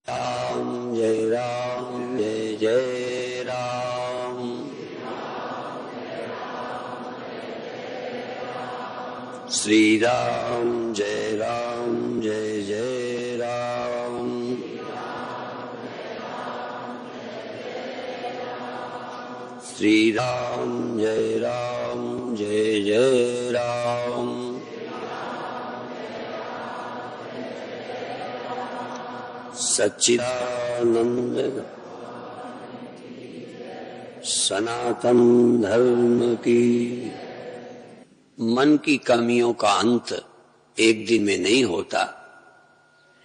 राम जय जय राम। श्री राम जय जय राम। श्री राम जय जय राम। सच्चिदानंद सनातन धर्म की। मन की कमियों का अंत एक दिन में नहीं होता,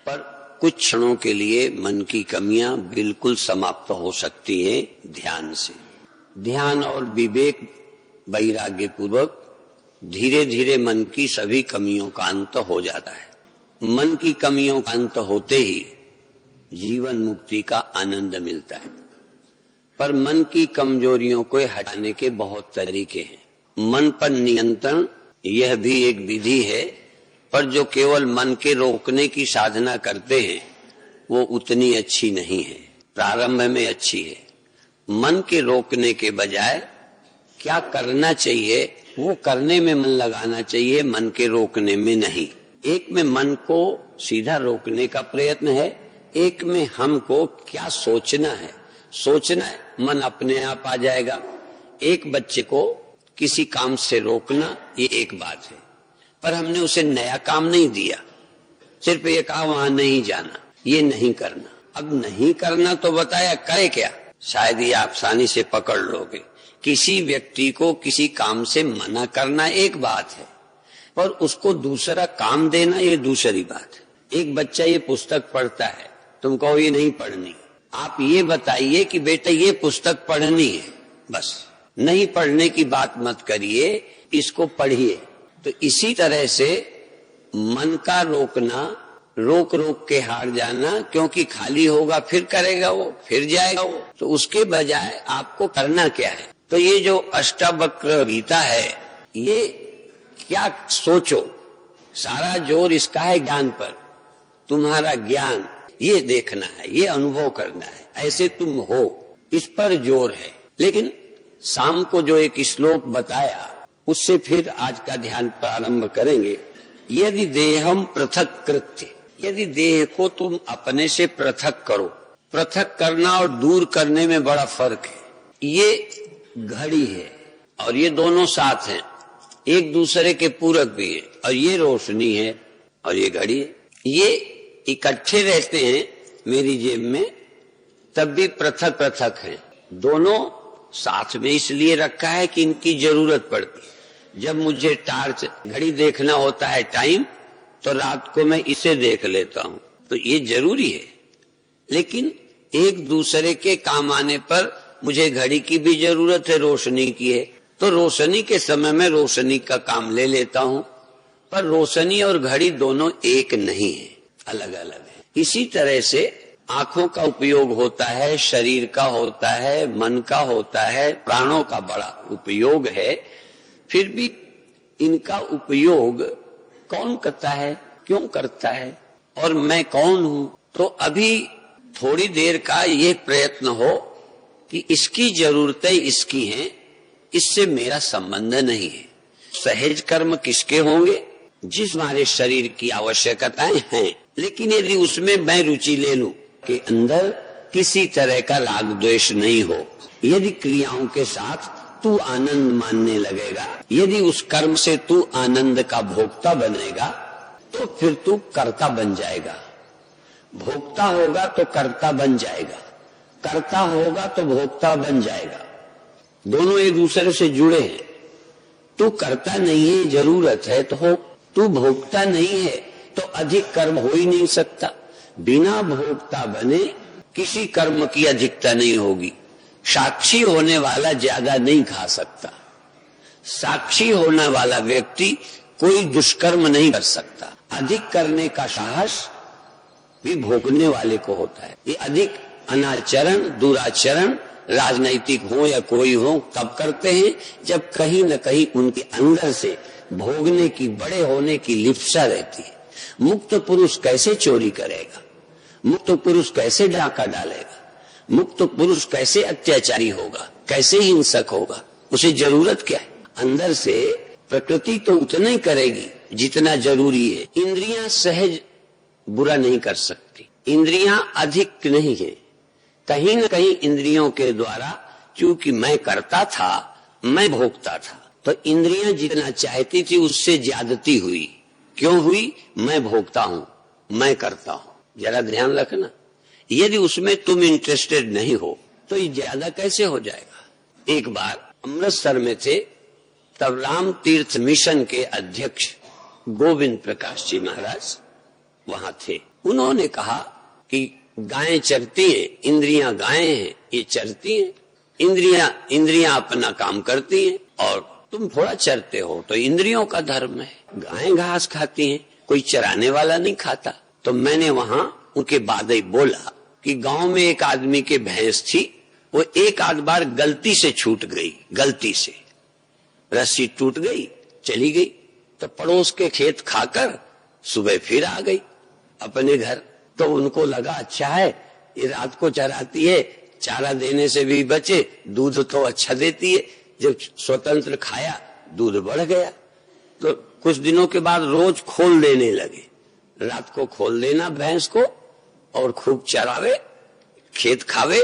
पर कुछ क्षणों के लिए मन की कमियां बिल्कुल समाप्त हो सकती हैं ध्यान से। ध्यान और विवेक वैराग्य पूर्वक धीरे धीरे मन की सभी कमियों का अंत हो जाता है। मन की कमियों का अंत होते ही जीवन मुक्ति का आनंद मिलता है। पर मन की कमजोरियों को हटाने के बहुत तरीके हैं। मन पर नियंत्रण यह भी एक विधि है, पर जो केवल मन के रोकने की साधना करते हैं वो उतनी अच्छी नहीं है। प्रारंभ में अच्छी है। मन के रोकने के बजाय क्या करना चाहिए वो करने में मन लगाना चाहिए, मन के रोकने में नहीं। एक में मन को सीधा रोकने का प्रयत्न है, एक में हमको क्या सोचना है। मन अपने आप आ जाएगा। एक बच्चे को किसी काम से रोकना ये एक बात है, पर हमने उसे नया काम नहीं दिया, सिर्फ ये कहा वहां नहीं जाना, ये नहीं करना। अब नहीं करना तो बताया, करे क्या? शायद ये आप आसानी से पकड़ लोगे। किसी व्यक्ति को किसी काम से मना करना एक बात है, पर उसको दूसरा काम देना ये दूसरी बात है। एक बच्चा ये पुस्तक पढ़ता है, तुम कहो ये नहीं पढ़नी, आप ये बताइए कि बेटा ये पुस्तक पढ़नी है, बस नहीं पढ़ने की बात मत करिए, इसको पढ़िए। तो इसी तरह से मन का रोकना, रोक रोक के हार जाना, क्योंकि खाली होगा फिर करेगा वो, फिर जाएगा वो, तो उसके बजाय आपको करना क्या है? तो ये जो अष्टावक्र गीता है, ये क्या सोचो, सारा जोर इसका है ज्ञान पर। तुम्हारा ज्ञान ये देखना है, ये अनुभव करना है, ऐसे तुम हो, इस पर जोर है। लेकिन शाम को जो एक श्लोक बताया उससे फिर आज का ध्यान प्रारंभ करेंगे। यदि देहम पृथक कृत्य, यदि देह को तुम अपने से पृथक करो। पृथक करना और दूर करने में बड़ा फर्क है। ये घड़ी है और ये दोनों साथ हैं, एक दूसरे के पूरक भी है, और ये रोशनी है और ये घड़ी है। ये इकट्ठे रहते हैं मेरी जेब में, तब भी पृथक पृथक हैं। दोनों साथ में इसलिए रखा है कि इनकी जरूरत पड़ती है। जब मुझे टार्च घड़ी देखना होता है टाइम, तो रात को मैं इसे देख लेता हूं, तो ये जरूरी है। लेकिन एक दूसरे के काम आने पर मुझे घड़ी की भी जरूरत है, रोशनी की है, तो रोशनी के समय में रोशनी का काम ले लेता हूं। पर रोशनी और घड़ी दोनों एक नहीं है, अलग अलग है। इसी तरह से आंखों का उपयोग होता है, शरीर का होता है, मन का होता है, प्राणों का बड़ा उपयोग है। फिर भी इनका उपयोग कौन करता है, क्यों करता है, और मैं कौन हूं? तो अभी थोड़ी देर का ये प्रयत्न हो कि इसकी जरूरतें इसकी हैं, इससे मेरा संबंध नहीं है। सहज कर्म किसके होंगे? जिस हमारे शरीर की आवश्यकताएं हैं, लेकिन यदि उसमें मैं रुचि ले लूं कि अंदर किसी तरह का राग द्वेष नहीं हो, यदि क्रियाओं के साथ तू आनंद मानने लगेगा, यदि उस कर्म से तू आनंद का भोक्ता बनेगा, तो फिर तू कर्ता बन जाएगा। भोक्ता होगा तो कर्ता बन जाएगा, कर्ता होगा तो भोक्ता बन जाएगा। दोनों एक दूसरे से जुड़े हैं। तू कर्ता नहीं है, जरूरत है तो हो। तू भोक्ता नहीं है तो अधिक कर्म हो ही नहीं सकता। बिना भोक्ता बने किसी कर्म की अधिकता नहीं होगी। साक्षी होने वाला ज्यादा नहीं खा सकता। साक्षी होने वाला व्यक्ति कोई दुष्कर्म नहीं कर सकता। अधिक करने का साहस भी भोगने वाले को होता है। ये अधिक अनाचरण, दुराचरण, राजनैतिक हो या कोई हो, तब करते हैं जब कहीं न कहीं उनके अंदर से भोगने की, बड़े होने की लिप्सा रहती है। मुक्त पुरुष कैसे चोरी करेगा? मुक्त पुरुष कैसे डाका डालेगा, मुक्त पुरुष कैसे अत्याचारी होगा, कैसे हिंसक होगा, उसे जरूरत क्या है। अंदर से प्रकृति तो उतना ही करेगी जितना जरूरी है। इंद्रियां सहज बुरा नहीं कर सकती, इंद्रियां अधिक नहीं है। कहीं न कहीं इंद्रियों के द्वारा, क्योंकि मैं करता था, मैं भोगता था, तो इंद्रियां जितना चाहती थी उससे ज्यादती हुई। क्यों हुई? मैं भोगता हूं, मैं करता हूं। जरा ध्यान रखना, यदि उसमें तुम इंटरेस्टेड नहीं हो तो ये ज्यादा कैसे हो जाएगा। एक बार अमृतसर में थे, तब राम तीर्थ मिशन के अध्यक्ष गोविंद प्रकाश जी महाराज वहां थे। उन्होंने कहा कि गायें चरती हैं, इंद्रियां गायें हैं, ये चरती हैं, इंद्रियां अपना काम करती हैं और तुम थोड़ा चरते हो, तो इंद्रियों का धर्म है। गायें घास खाती हैं, कोई चराने वाला नहीं खाता। तो मैंने वहां उनके बाद ही बोला कि गांव में एक आदमी के भैंस थी, वो एक आध बार गलती से छूट गई, गलती से रस्सी टूट गई, चली गई, तो पड़ोस के खेत खाकर सुबह फिर आ गई अपने घर। तो उनको लगा अच्छा है, ये रात को चराती है, चारा देने से भी बचे, दूध तो अच्छा देती है। जब स्वतंत्र खाया, दूध बढ़ गया। तो कुछ दिनों के बाद रोज खोल देने लगे, रात को खोल देना भैंस को और खूब चरावे, खेत खावे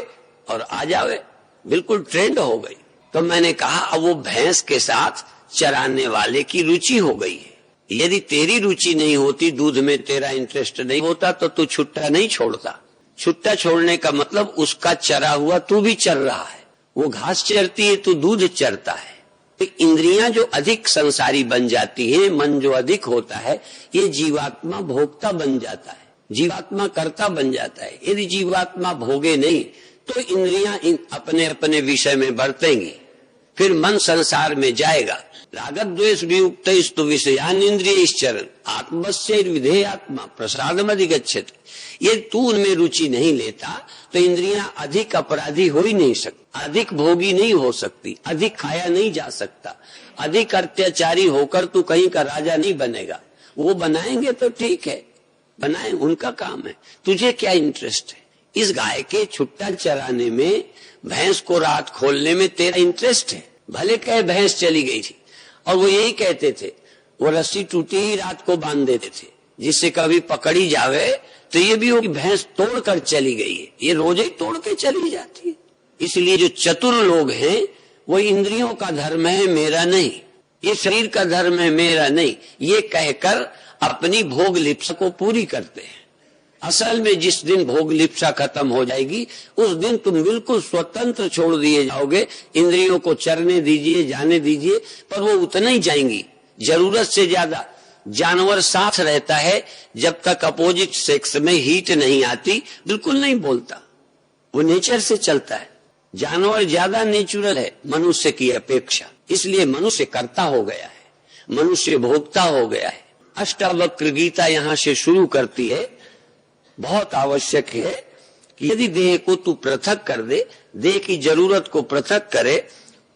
और आ जावे, बिल्कुल ट्रेंड हो गई। तो मैंने कहा अब वो भैंस के साथ चराने वाले की रुचि हो गई है। यदि तेरी रुचि नहीं होती, दूध में तेरा इंटरेस्ट नहीं होता, तो तू छुट्टा नहीं छोड़ता। छुट्टा छोड़ने का मतलब उसका चरा हुआ तू भी चर रहा है। वो घास चरती है, तू दूध चरता है। तो इंद्रियां जो अधिक संसारी बन जाती हैं, मन जो अधिक होता है, ये जीवात्मा भोक्ता बन जाता है, जीवात्मा कर्ता बन जाता है। यदि जीवात्मा भोगे नहीं तो इंद्रियां अपने अपने विषय में बरतेंगी, फिर मन संसार में जाएगा। रागत द्वेष वियुक्त स्तु विषयान इंद्रिय चरण आत्मस्य विधेयात्मा प्रसादम अधिगच्छति। ये तू उनमें रुचि नहीं लेता तो इंद्रियां अधिक अपराधी हो ही नहीं सकती, अधिक भोगी नहीं हो सकती, अधिक खाया नहीं जा सकता, अधिक अत्याचारी होकर तू कहीं का राजा नहीं बनेगा। वो बनाएंगे तो ठीक है, बनाए, उनका काम है, तुझे क्या इंटरेस्ट है। इस गाय के छुट्टा चराने में, भैंस को रात खोलने में तेरा इंटरेस्ट है। भले कहे भैंस चली गई थी, और वो यही कहते थे, वो रस्सी टूटी ही रात को बांध देते थे, जिससे कभी पकड़ी जावे तो ये भी हो कि भैंस तोड़कर चली गई है, ये रोज ही तोड़ के चली जाती है। इसलिए जो चतुर लोग हैं वो इंद्रियों का धर्म है, मेरा नहीं, ये शरीर का धर्म है, मेरा नहीं, ये कहकर अपनी भोग लिप्सा को पूरी करते हैं। असल में जिस दिन भोग लिप्सा खत्म हो जाएगी, उस दिन तुम बिल्कुल स्वतंत्र छोड़ दिए जाओगे। इंद्रियों को चरने दीजिए, जाने दीजिए, पर वो उतना ही जाएंगी, जरूरत से ज्यादा। जानवर साथ रहता है, जब तक अपोजिट सेक्स में हीट नहीं आती बिल्कुल नहीं बोलता, वो नेचर से चलता है। जानवर ज्यादा नेचुरल है मनुष्य की अपेक्षा, इसलिए मनुष्य कर्ता हो गया है, मनुष्य भोक्ता हो गया है। अष्टावक्र गीता यहाँ से शुरू करती है। बहुत आवश्यक है कि यदि देह को तू पृथक कर दे, देह की जरूरत को पृथक करे,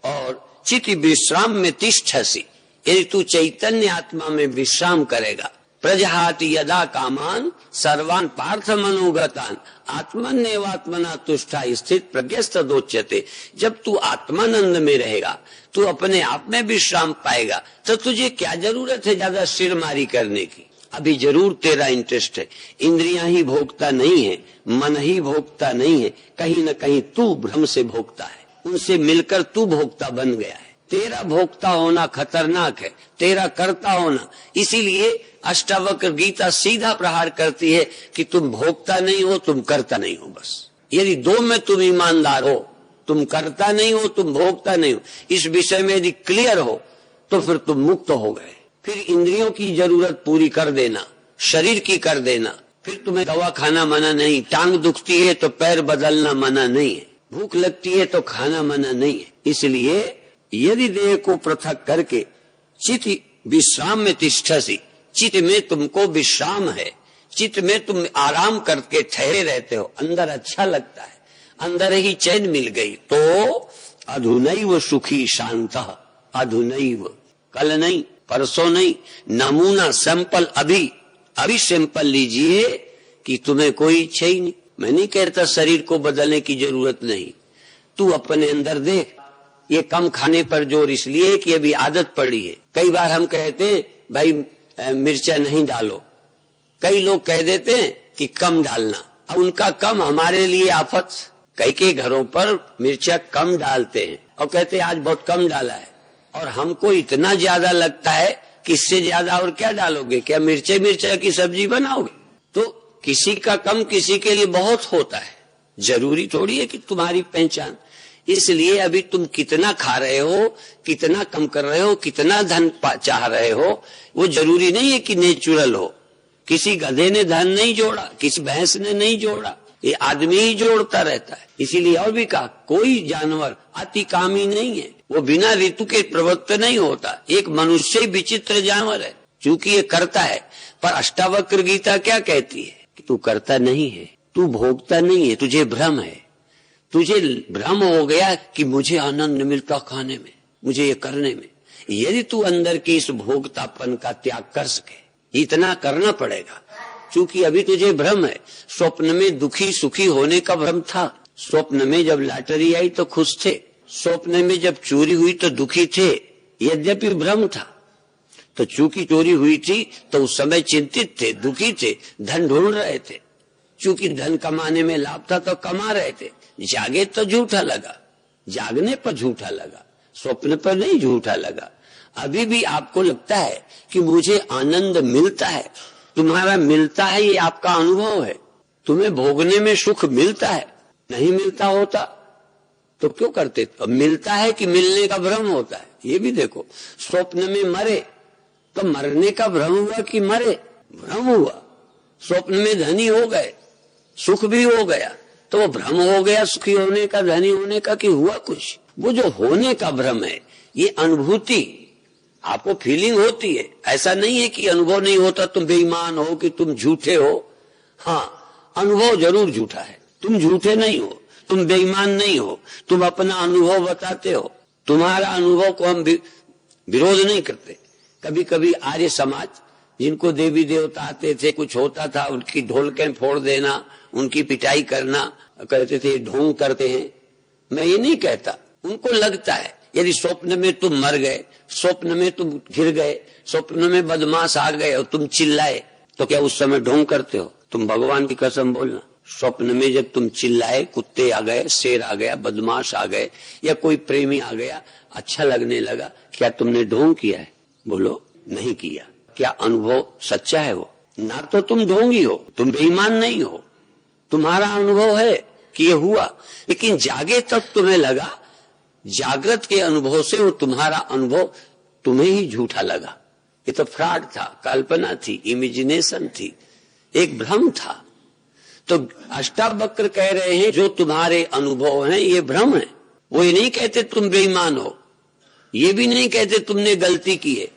और चित्त विश्राम में तिष्ठसि, यदि तू चैतन्य आत्मा में विश्राम करेगा, प्रजहाति यदा कामान सर्वान पार्थ मनोगतान आत्मन्यवात्मना तुष्टा स्थित प्रज्ञस्थ दोच्यते। जब तू आत्मानंद में रहेगा, तू अपने आप में विश्राम पाएगा, तो तुझे क्या जरूरत है ज्यादा सिरमारी करने की। अभी जरूर तेरा इंटरेस्ट है, इंद्रियां ही भोगता नहीं है, मन ही भोगता नहीं है, कहीं न कहीं तू भ्रम से भोगता है, उनसे मिलकर तू भोगता बन गया है। तेरा भोक्ता होना खतरनाक है, तेरा कर्ता होना। इसीलिए अष्टावक्र गीता सीधा प्रहार करती है कि तुम भोक्ता नहीं हो, तुम कर्ता नहीं हो। बस यदि दो में तुम ईमानदार हो, तुम कर्ता नहीं हो, तुम भोक्ता नहीं हो, इस विषय में यदि क्लियर हो, तो फिर तुम मुक्त हो गए। फिर इंद्रियों की जरूरत पूरी कर देना, शरीर की कर देना, फिर तुम्हें दवा खाना मना नहीं, टांग दुखती है तो पैर बदलना मना नहीं है, भूख लगती है तो खाना मना नहीं है। इसलिए यदि देह को पृथक करके चित्त विश्राम में तिष्ठसि, चित्त में तुमको विश्राम है, चित्त में तुम आराम करके ठहरे रहते हो, अंदर अच्छा लगता है, अंदर ही चैन मिल गई, तो अधुनैव सुखी शांत। अधुनैव, कल नहीं, परसों नहीं, नमूना सैंपल अभी सैंपल लीजिए कि तुम्हें कोई इच्छा ही नहीं। मैं नहीं कहता शरीर को बदलने की जरूरत नहीं, तू अपने अंदर देख। ये कम खाने पर जोर इसलिए कि अभी आदत पड़ी है। कई बार हम कहते हैं भाई मिर्चा नहीं डालो, कई लोग कह देते हैं कि कम डालना। अब उनका कम हमारे लिए आफत। कई के घरों पर मिर्चा कम डालते हैं और कहते हैं आज बहुत कम डाला है, और हमको इतना ज्यादा लगता है कि इससे ज्यादा और क्या डालोगे, क्या मिर्चा की सब्जी बनाओगे। तो किसी का कम किसी के लिए बहुत होता है, जरूरी थोड़ी है कि तुम्हारी पहचान। इसलिए अभी तुम कितना खा रहे हो, कितना कम कर रहे हो, कितना धन चाह रहे हो, वो जरूरी नहीं है कि नेचुरल हो। किसी गधे ने धन नहीं जोड़ा, किसी भैंस ने नहीं जोड़ा, ये आदमी ही जोड़ता रहता है। इसीलिए और भी कहा कोई जानवर अति कामी नहीं है, वो बिना ऋतु के प्रवृत्त नहीं होता। एक मनुष्य ही विचित्र जानवर है, चूंकि ये करता है। पर अष्टावक्र गीता क्या कहती है कि तू करता नहीं है, तू भोगता नहीं है, तुझे भ्रम है। तुझे भ्रम हो गया कि मुझे आनंद मिलता खाने में, मुझे ये करने में। यदि तू अंदर के इस भोगतापन का त्याग कर सके, इतना करना पड़ेगा, क्योंकि अभी तुझे भ्रम है। स्वप्न में दुखी सुखी होने का भ्रम था। स्वप्न में जब लॉटरी आई तो खुश थे, स्वप्न में जब चोरी हुई तो दुखी थे, यद्यपि भ्रम था। तो चूंकि चोरी हुई थी तो उस समय चिंतित थे, दुखी थे, धन ढूंढ रहे थे। चूंकि धन कमाने में लाभ था तो कमा रहे थे। जागे तो झूठा लगा, जागने पर झूठा लगा, स्वप्न पर नहीं झूठा लगा। अभी भी आपको लगता है कि मुझे आनंद मिलता है, तुम्हारा मिलता है, ये आपका अनुभव है। तुम्हें भोगने में सुख मिलता है, नहीं मिलता होता तो क्यों करते। तो मिलता है कि मिलने का भ्रम होता है, ये भी देखो। स्वप्न में मरे तो मरने का भ्रम हुआ कि मरे, भ्रम हुआ। स्वप्न में धनी हो गए, सुख भी हो गया, तो वो भ्रम हो गया सुखी होने का, धनी होने का, कि हुआ कुछ। वो जो होने का भ्रम है, ये अनुभूति आपको फीलिंग होती है। ऐसा नहीं है कि अनुभव नहीं होता, तुम बेईमान हो कि तुम झूठे हो। हाँ, अनुभव जरूर झूठा है, तुम झूठे नहीं हो, तुम बेईमान नहीं हो, तुम अपना अनुभव बताते हो। तुम्हारा अनुभव को हम विरोध नहीं करते। कभी कभी आर्य समाज, जिनको देवी देवता आते थे, कुछ होता था, उनकी ढोलकें फोड़ देना, उनकी पिटाई करना, कहते थे ढोंग करते हैं। मैं ये नहीं कहता, उनको लगता है यदि स्वप्न में तुम मर गए, स्वप्न में तुम गिर गए, स्वप्न में बदमाश आ गए और तुम चिल्लाए, तो क्या उस समय ढोंग करते हो। तुम भगवान की कसम बोलना, स्वप्न में जब तुम चिल्लाए, कुत्ते आ गए, शेर आ गया, बदमाश आ गए, या कोई प्रेमी आ गया, अच्छा लगने लगा, क्या तुमने ढोंग किया है। बोलो नहीं किया। क्या अनुभव सच्चा है वो ना। तो तुम ढोंगी हो, तुम बेईमान नहीं हो, तुम्हारा अनुभव है कि ये हुआ। लेकिन जागे तब तुम्हें लगा, जागृत के अनुभव से वो तुम्हारा अनुभव तुम्हें ही झूठा लगा। ये तो फ्रॉड था, कल्पना थी, इमेजिनेशन थी, एक भ्रम था। तो अष्टावक्र कह रहे हैं जो तुम्हारे अनुभव हैं ये भ्रम है। वो ये नहीं कहते तुम बेईमान हो, ये भी नहीं कहते तुमने गलती की है।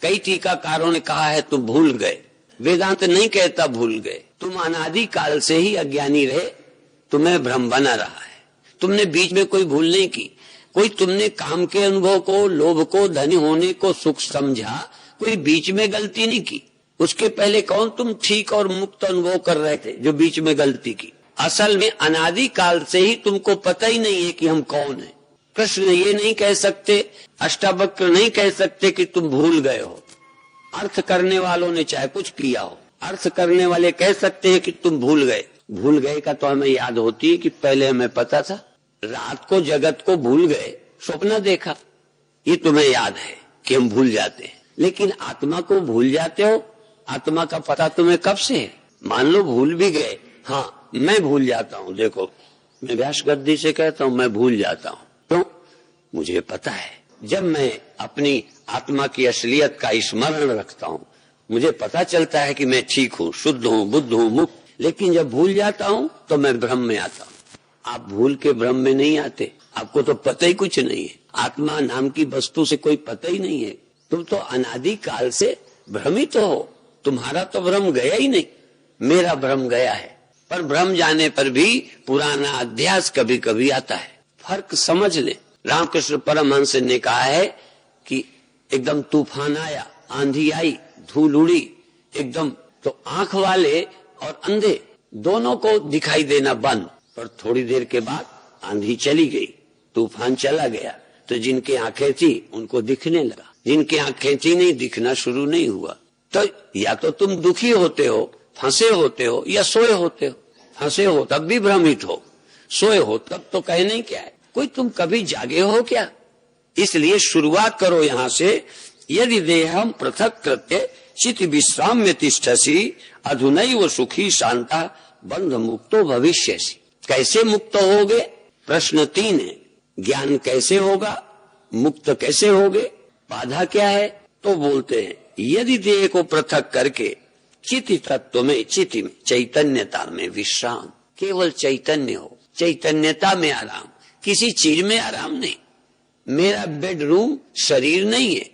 कई टीकाकारों ने कहा है तुम भूल गए, वेदांत नहीं कहता भूल गए। तुम अनादि काल से ही अज्ञानी रहे, तुम्हें भ्रम बना रहा है। तुमने बीच में कोई भूल नहीं की, कोई तुमने काम के अनुभव को, लोभ को, धनी होने को सुख समझा, कोई बीच में गलती नहीं की। उसके पहले कौन तुम ठीक और मुक्त अनुभव कर रहे थे जो बीच में गलती की। असल में अनादि काल से ही तुमको पता ही नहीं है कि हम कौन है। कृष्ण ये नहीं कह सकते, अष्टावक्र नहीं कह सकते कि तुम भूल गए हो। अर्थ करने वालों ने चाहे कुछ किया हो, अर्थ करने वाले कह सकते हैं कि तुम भूल गए। भूल गए का तो हमें याद होती है कि पहले हमें पता था। रात को जगत को भूल गए, स्वप्न देखा, ये तुम्हें याद है कि हम भूल जाते हैं। लेकिन आत्मा को भूल जाते हो, आत्मा का पता तुम्हें कब से है। मान लो भूल भी गए, हाँ मैं भूल जाता हूँ, देखो मैं व्यास गद्दी से कहता हूँ मैं भूल जाता हूँ, क्यों? मुझे पता है जब मैं अपनी आत्मा की असलियत का स्मरण रखता हूँ, मुझे पता चलता है कि मैं ठीक हूँ, शुद्ध हूँ, बुद्ध हूँ, मुक्त। लेकिन जब भूल जाता हूँ तो मैं भ्रम में आता हूँ। आप भूल के भ्रम में नहीं आते, आपको तो पता ही कुछ नहीं है। आत्मा नाम की वस्तु से कोई पता ही नहीं है। तुम तो अनादि काल से भ्रमित हो, तुम्हारा तो भ्रम गया ही नहीं, मेरा भ्रम गया है। पर भ्रम जाने पर भी पुराना अध्यास कभी कभी आता है। फर्क समझ ले। रामकृष्ण परमहंस ने कहा है कि एकदम तूफान आया, आंधी आई, धूल उड़ी एकदम, तो आंख वाले और अंधे दोनों को दिखाई देना बंद। पर थोड़ी देर के बाद आंधी चली गई, तूफान चला गया, तो जिनकी आंखें थी उनको दिखने लगा, जिनकी आंखें थी नहीं दिखना शुरू नहीं हुआ। तो या तो तुम दुखी होते हो, फंसे होते हो, या सोए होते हो। फंसे हो तब भी भ्रमित हो, सोए हो तब तो कहने क्या है। कोई तुम कभी जागे हो क्या? इसलिए शुरुआत करो यहां से, यदि देहम पृथक कृत्य चित विश्राम में तिष्ठसी अधुनैव सुखी शांता बंध मुक्तो भविष्यसि। कैसे मुक्त होगे? प्रश्न 3 है। ज्ञान कैसे होगा, मुक्त कैसे होगे, बाधा क्या है? तो बोलते हैं यदि देह को पृथक करके चित तत्व में, चिति में, चैतन्यता में विश्राम, केवल चैतन्य हो, चैतन्यता में आराम, किसी चीज में आराम नहीं। मेरा बेडरूम शरीर नहीं है,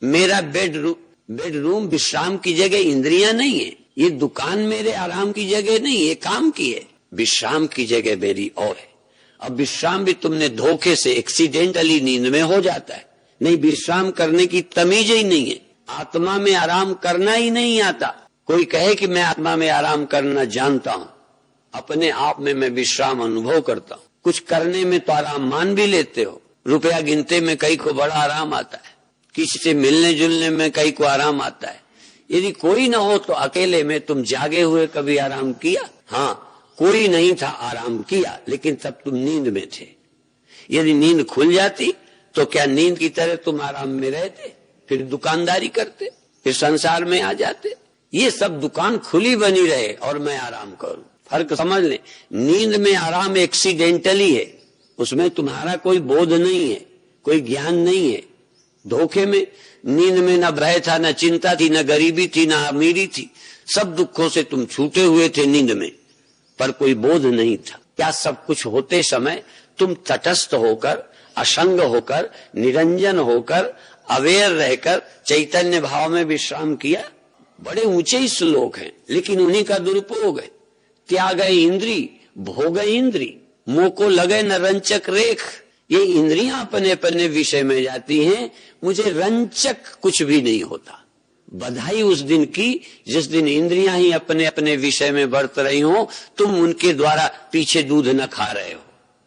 मेरा बेडरूम विश्राम की जगह इंद्रियां नहीं है, ये दुकान मेरे आराम की जगह नहीं, ये काम की है। विश्राम की जगह मेरी और है। अब विश्राम भी तुमने धोखे से एक्सीडेंटली नींद में हो जाता है। नहीं, विश्राम करने की तमीज ही नहीं है, आत्मा में आराम करना ही नहीं आता। कोई कहे कि मैं आत्मा में आराम करना जानता हूं, अपने आप में मैं विश्राम अनुभव करता हूं। कुछ करने में तो आराम मान भी लेते हो, रुपया गिनते में कई को बड़ा आराम आता है, किसी से मिलने जुलने में कई को आराम आता है। यदि कोई ना हो तो अकेले में तुम जागे हुए कभी आराम किया? हाँ, कोई नहीं था, आराम किया, लेकिन तब तुम नींद में थे। यदि नींद खुल जाती तो क्या नींद की तरह तुम आराम में रहते? फिर दुकानदारी करते, फिर संसार में आ जाते। ये सब दुकान खुली बनी रहे और मैं आराम करूं, फर्क समझ ले। नींद में आराम एक्सीडेंटली है, उसमें तुम्हारा कोई बोध नहीं है, कोई ज्ञान नहीं है। धोखे में नींद में न भय था, न चिंता थी, न गरीबी थी, न अमीरी थी, सब दुखों से तुम छूटे हुए थे नींद में, पर कोई बोध नहीं था। क्या सब कुछ होते समय तुम तटस्थ होकर, असंग होकर, निरंजन होकर, अवेयर रहकर चैतन्य भाव में विश्राम किया? बड़े ऊंचे श्लोक हैं, लेकिन उन्हीं का दुरुपयोग है। त्याग इंद्री भोग इंद्री, मुंह को लगे न रंचक रेख। ये इंद्रियां अपने अपने विषय में जाती हैं, मुझे रंचक कुछ भी नहीं होता। बधाई उस दिन की जिस दिन इंद्रियां ही अपने अपने विषय में बरत रही हो, तुम उनके द्वारा पीछे दूध न खा रहे हो।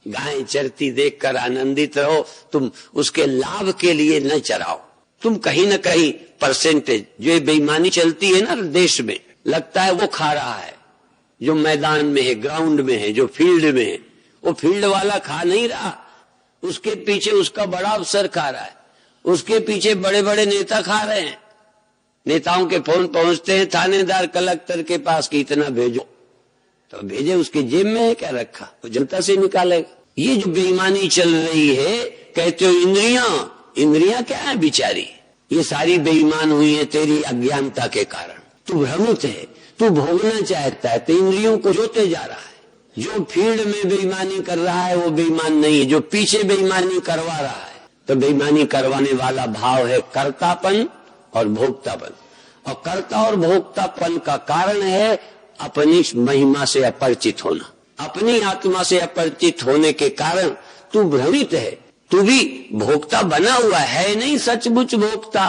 गाय चरती देखकर आनंदित रहो, तुम उसके लाभ के लिए न चराओ। तुम कहीं न कहीं परसेंटेज, जो ये बेईमानी चलती है ना देश में, लगता है वो खा रहा है, जो मैदान में है, ग्राउंड में है, जो फील्ड में है, वो फील्ड वाला खा नहीं रहा, उसके पीछे उसका बड़ा अफसर खा रहा है, उसके पीछे बड़े बड़े नेता खा रहे हैं। नेताओं के फोन पहुंचते हैं थानेदार कलेक्टर के पास कि इतना भेजो, तो भेजे, उसके जेब में है क्या रखा, वो जनता से निकालेगा। ये जो बेईमानी चल रही है, कहते हो इंद्रियां क्या है बिचारी, ये सारी बेईमान हुई है तेरी अज्ञानता के कारण। तू भ्रमित है, तू भोगना चाहता है तो इंद्रियों को जोते जा रहा है। जो फील्ड में बेईमानी कर रहा है वो बेईमान नहीं है, जो पीछे बेईमानी करवा रहा है। तो बेईमानी करवाने वाला भाव है कर्तापन और भोक्तापन, और कर्ता और भोक्तापन का कारण है अपनी महिमा से अपरिचित होना। अपनी आत्मा से अपरिचित होने के कारण तू भ्रमित है, तू भी भोक्ता बना हुआ है, नहीं सचमुच भोक्ता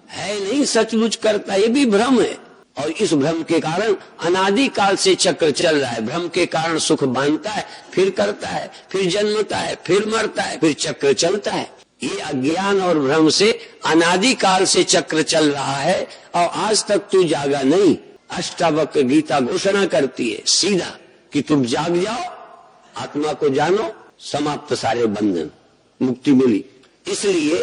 है, नहीं सचमुच करता, ये भी भ्रम है। और इस भ्रम के कारण अनादि काल से चक्र चल रहा है। भ्रम के कारण सुख बांधता है, फिर करता है, फिर जन्मता है, फिर मरता है, फिर चक्र चलता है। ये अज्ञान और भ्रम से अनादि काल से चक्र चल रहा है और आज तक तू जागा नहीं। अष्टावक्र गीता घोषणा करती है सीधा कि तुम जाग जाओ, आत्मा को जानो, समाप्त सारे बंधन, मुक्ति मिली। इसलिए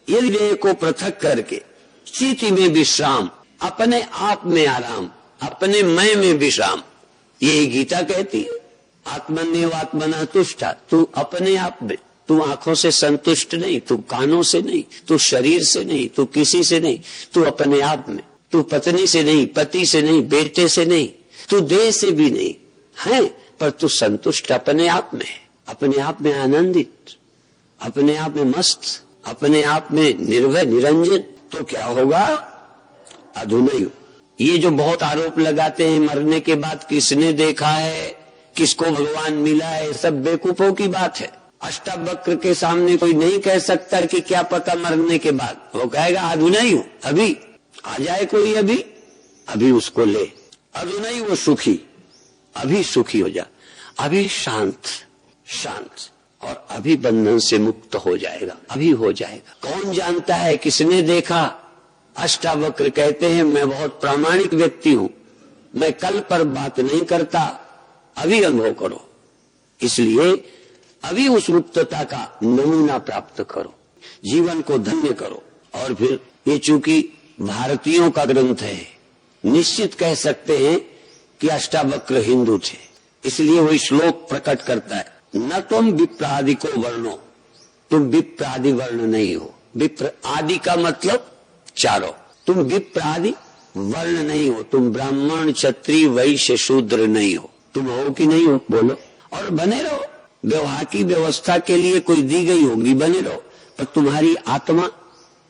यदि देह को पृथक करके चिति में विश्राम, अपने आप में आराम, अपने मैं में विश्राम, यही गीता कहती है। आत्मन्येव आत्मनः तुष्टा, तू अपने आप में, तू आंखों से संतुष्ट नहीं, तू कानों से नहीं, तू शरीर से नहीं, तू किसी से नहीं, तू अपने आप में। तू पत्नी से नहीं, पति से नहीं, बेटे से नहीं, तू देह से भी नहीं है, पर तू संतुष्ट अपने आप में, अपने आप में आनंदित, अपने आप में मस्त, अपने आप में निर्भय निरंजन। तो क्या होगा? अधुनैव। ये जो बहुत आरोप लगाते हैं मरने के बाद किसने देखा है, किसको भगवान मिला है, सब बेवकूफों की बात है। अष्टावक्र के सामने कोई नहीं कह सकता कि क्या पता मरने के बाद, वो कहेगा अधुनैव, अभी आ जाए कोई, अभी उसको ले। अधुनैव सुखी, अभी सुखी हो जा, अभी शांत शांत, और अभी बंधन से मुक्त हो जाएगा, अभी हो जाएगा। कौन जानता है, किसने देखा? अष्टावक्र कहते हैं मैं बहुत प्रामाणिक व्यक्ति हूं, मैं कल पर बात नहीं करता, अभी अनुभव करो। इसलिए अभी उस मुक्तता का नमूना प्राप्त करो, जीवन को धन्य करो। और फिर ये चूंकि भारतीयों का ग्रंथ है, निश्चित कह सकते हैं कि अष्टावक्र हिंदू थे, इसलिए वही श्लोक प्रकट करता है, न तुम विप्रादि को वर्णो, तुम विप्रादि वर्ण नहीं हो। विप्र आदि का मतलब चारों, तुम विप्रादि वर्ण नहीं हो, तुम ब्राह्मण क्षत्रिय वैश्य शूद्र नहीं हो। तुम हो कि नहीं हो? बोलो। और बने रहो, व्यवहार की व्यवस्था के लिए कोई दी गई होगी, बने रहो। पर तुम्हारी आत्मा,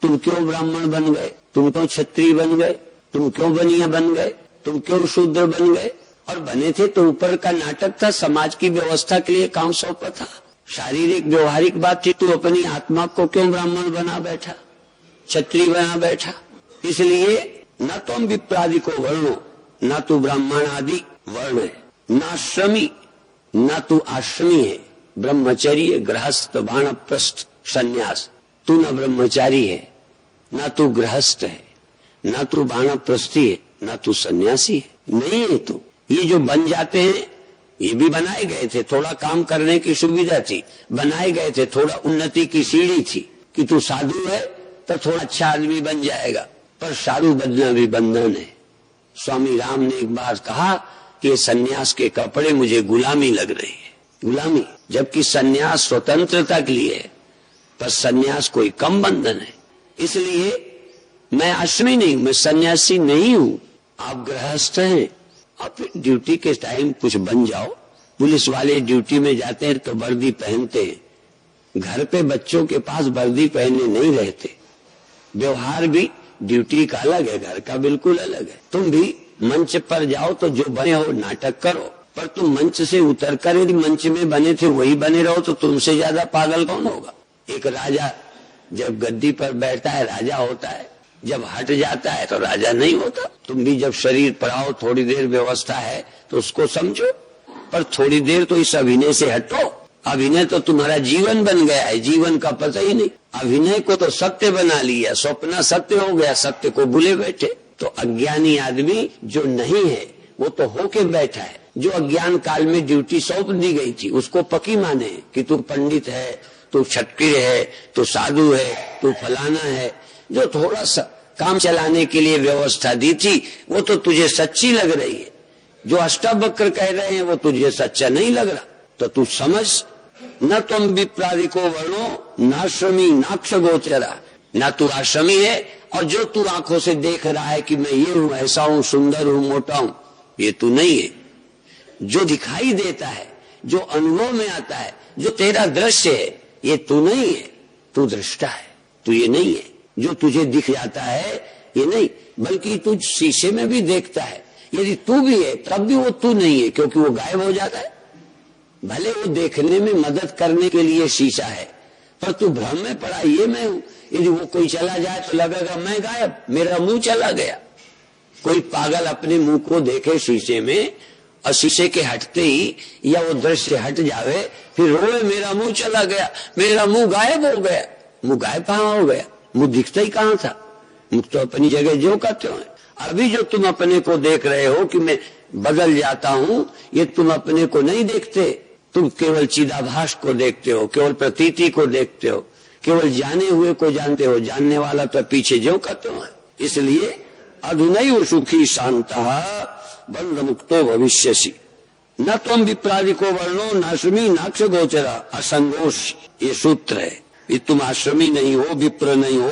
तुम क्यों ब्राह्मण बन गए, तुम क्यों क्षत्रिय बन गए, तुम क्यों बनिया बन गए, तुम क्यों शूद्र बन गए? और बने थे तो ऊपर का नाटक था, समाज की व्यवस्था के लिए काम सौंपा था, शारीरिक व्यवहारिक बात थी। तू अपनी आत्मा को क्यों ब्राह्मण बना बैठा, क्षत्रिय बना बैठा? इसलिए न तुम विप्रादि को वर्णो, न तू ब्राह्मण आदि वर्ण है, नाश्रमी, न तू आश्रमी है, ब्रह्मचर्य गृहस्थ वानप्रस्थ संन्यास। तू न ब्रह्मचारी है, न तू गृहस्थ है, न तू वानप्रस्थी है, न तू सन्यासी है, नहीं है तू। ये जो बन जाते हैं, ये भी बनाए गए थे, थोड़ा काम करने की सुविधा थी, बनाए गए थे, थोड़ा उन्नति की सीढ़ी थी कि तू साधु है तो थोड़ा अच्छा आदमी बन जाएगा। पर साधु बनना भी बंधन है। स्वामी राम ने एक बार कहा कि ये सन्यास के कपड़े मुझे गुलामी लग रही है, गुलामी, जबकि सन्यास स्वतंत्रता के लिए है, पर सन्यास कोई कम बंधन है। इसलिए मैं आश्रमी नहीं हूं, मैं सन्यासी नहीं हूं, आप गृहस्थ हैं। आप ड्यूटी के टाइम कुछ बन जाओ। पुलिस वाले ड्यूटी में जाते हैं तो वर्दी पहनते हैं, घर पे बच्चों के पास वर्दी पहने नहीं रहते। व्यवहार भी ड्यूटी का अलग है, घर का बिल्कुल अलग है। तुम भी मंच पर जाओ तो जो बने हो नाटक करो, पर तुम मंच से उतर कर यदि मंच में बने थे वही बने रहो तो तुमसे ज्यादा पागल कौन होगा? एक राजा जब गद्दी पर बैठता है राजा होता है, जब हट जाता है तो राजा नहीं होता। तुम भी जब शरीर पर आओ, थोड़ी देर व्यवस्था है तो उसको समझो, पर थोड़ी देर तो इस अभिनय से हटो। अभिनय तो तुम्हारा जीवन बन गया है, जीवन का पता ही नहीं। अभिनय को तो सत्य बना लिया, स्वप्न सत्य हो गया, सत्य को भूले बैठे। तो अज्ञानी आदमी जो नहीं है वो तो होके बैठा है। जो अज्ञान काल में ड्यूटी सौंप दी गई थी उसको पकी माने कि तू पंडित है, तू क्षत्रिय है, तू साधु है, तू फलाना है। जो थोड़ा सा काम चलाने के लिए व्यवस्था दी थी वो तो तुझे सच्ची लग रही है, जो अष्टावक्र कह रहे हैं वो तुझे सच्चा नहीं लग रहा। तो तू समझ, न तुम विप्रादि को वर्णो, नाश्रमी नाक्ष गोचरा, न तू आश्रमी है और जो तू आंखों से देख रहा है कि मैं ये हूं, ऐसा हूं, सुंदर हूं, मोटा हूं, ये तू नहीं है। जो दिखाई देता है, जो अनुभव में आता है, जो तेरा दृश्य है, ये तू नहीं है, तू दृष्टा है, तू ये नहीं है। जो तुझे दिख जाता है ये नहीं, बल्कि तू शीशे में भी देखता है, यदि तू भी है तब भी वो तू नहीं है, क्योंकि वो गायब हो जाता है। भले वो देखने में मदद करने के लिए शीशा है, पर तू भ्रम में पड़ा, ये मैं हूं। यदि वो कोई चला जाए तो लगेगा मैं गायब, मेरा मुंह चला गया। कोई पागल अपने मुंह को देखे शीशे में और शीशे के हटते ही या वो दृश्य हट जावे, फिर रोए मेरा मुंह चला गया, मेरा मुंह गायब हो गया। मुंह गायब कहां हो गया? मुंह दिखता ही कहां था? मुंह तो अपनी जगह जो का त्यों है। अभी जो तुम अपने को देख रहे हो कि मैं बदल जाता हूं, ये तुम अपने को नहीं देखते। तुम केवल चिदाभास को देखते हो, केवल प्रतीति को देखते हो, केवल जाने हुए को जानते हो, जानने वाला तो पीछे जो का त्यों है। इसलिए अधुनैव सुखी शांता बंध मुक्तो भविष्यसि, न तुम विप्रादि को वर्णो, नाश्रमी नाक्ष गोचरा असंगोष। ये सूत्र है। ये तुम आश्रमी नहीं हो, विप्र नहीं हो,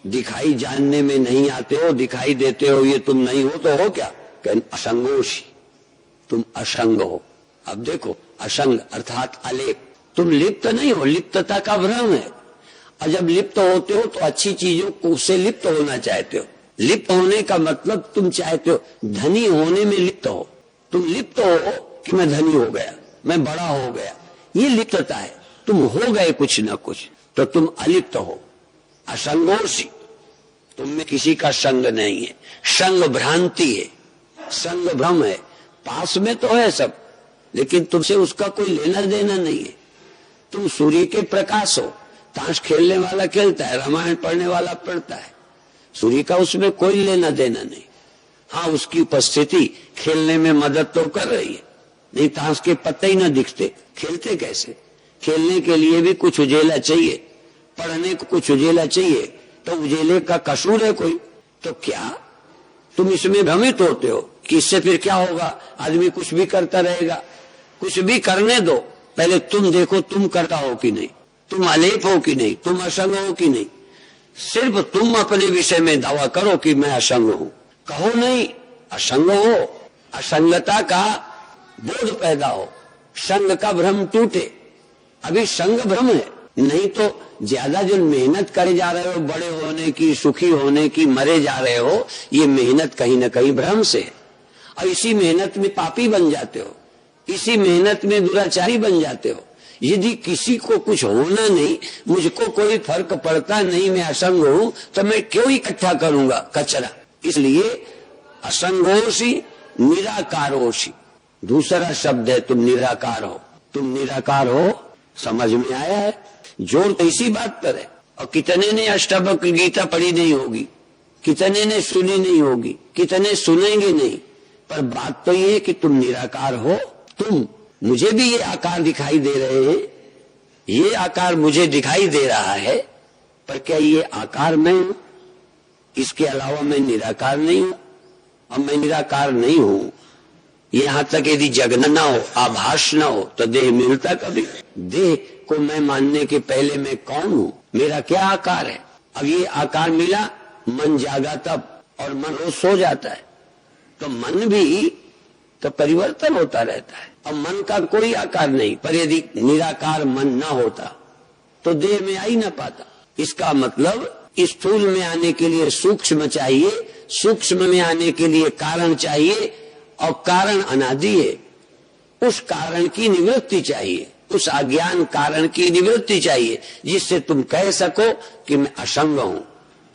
दिखाई जानने में नहीं आते हो, दिखाई देते हो, ये तुम नहीं हो तो हो क्या? असंगोषी, तुम असंग हो। अब देखो, असंग अर्थात अलेप, तुम लिप्त नहीं हो, लिप्तता का भ्रम है। और जब लिप्त होते हो तो अच्छी चीजों को से लिप्त होना चाहते हो। लिप्त होने का मतलब तुम चाहते हो धनी होने में लिप्त हो। तुम लिप्त हो कि मैं धनी हो गया, मैं बड़ा हो गया, ये लिप्तता है। तुम हो गए कुछ न कुछ तो तुम अलिप्त हो, असंगोषी। तुम में किसी का संग नहीं है। संग भ्रांति है, संग भ्रम है। पास में तो है सब, लेकिन तुमसे उसका कोई लेना देना नहीं है। तुम सूर्य के प्रकाश हो, ताश खेलने वाला खेलता है, रामायण पढ़ने वाला पढ़ता है, सूर्य का उसमें कोई लेना देना नहीं। हाँ, उसकी उपस्थिति खेलने में मदद तो कर रही है, नहीं ताश के पत्ते ही ना दिखते, खेलते कैसे? खेलने के लिए भी कुछ उजेला चाहिए, पढ़ने को कुछ उजेला चाहिए, तो उजेले का कसूर है कोई? तो क्या तुम इसमें भ्रमित होते हो कि इससे फिर क्या होगा, आदमी कुछ भी करता रहेगा? कुछ भी करने दो, पहले तुम देखो तुम करता हो कि नहीं, तुम अलेप हो कि नहीं, तुम असंग हो कि नहीं। सिर्फ तुम अपने विषय में दावा करो कि मैं असंग हूं, कहो नहीं असंग हो, असंगता का बोध पैदा हो, संग का भ्रम टूटे। अभी संग भ्रम है, नहीं तो ज्यादा जो मेहनत करे जा रहे हो बड़े होने की, सुखी होने की, मरे जा रहे हो, ये मेहनत कहीं ना कहीं भ्रम से है। और इसी मेहनत में पापी बन जाते हो, इसी मेहनत में दुराचारी बन जाते हो। यदि किसी को कुछ होना नहीं, मुझको कोई फर्क पड़ता नहीं, मैं असंग हूं, तो मैं क्यों इकट्ठा करूंगा कचरा? इसलिए असंगोषी निराकारोषी दूसरा शब्द है, तुम निराकार हो। तुम निराकार हो, समझ में आया है? जोर तो इसी बात पर है। और कितने ने अष्टावक्र गीता पढ़ी नहीं होगी, कितने ने सुनी नहीं होगी, कितने सुनेंगे नहीं, पर बात तो ये है कि तुम निराकार हो। तुम, मुझे भी ये आकार दिखाई दे रहे हैं, ये आकार मुझे दिखाई दे रहा है, पर क्या ये आकार मैं हूं? इसके अलावा मैं निराकार नहीं हूं। और मैं निराकार नहीं हूं, यहां तक यदि जगन ना हो, आभास ना हो, तो देह मिलता कभी? देह को मैं मानने के पहले मैं कौन हूं, मेरा क्या आकार है? अब ये आकार मिला, मन जागा तब, और मन रोज सो जाता है, तो मन भी तो परिवर्तन होता रहता है। अब मन का कोई आकार नहीं, पर यदि निराकार मन ना होता तो देह में आ ही ना पाता। इसका मतलब स्थूल में आने के लिए सूक्ष्म चाहिए, सूक्ष्म में आने के लिए कारण चाहिए, और कारण अनादि है, उस कारण की निवृत्ति चाहिए, उस अज्ञान कारण की निवृत्ति चाहिए, जिससे तुम कह सको कि मैं असंग हूं,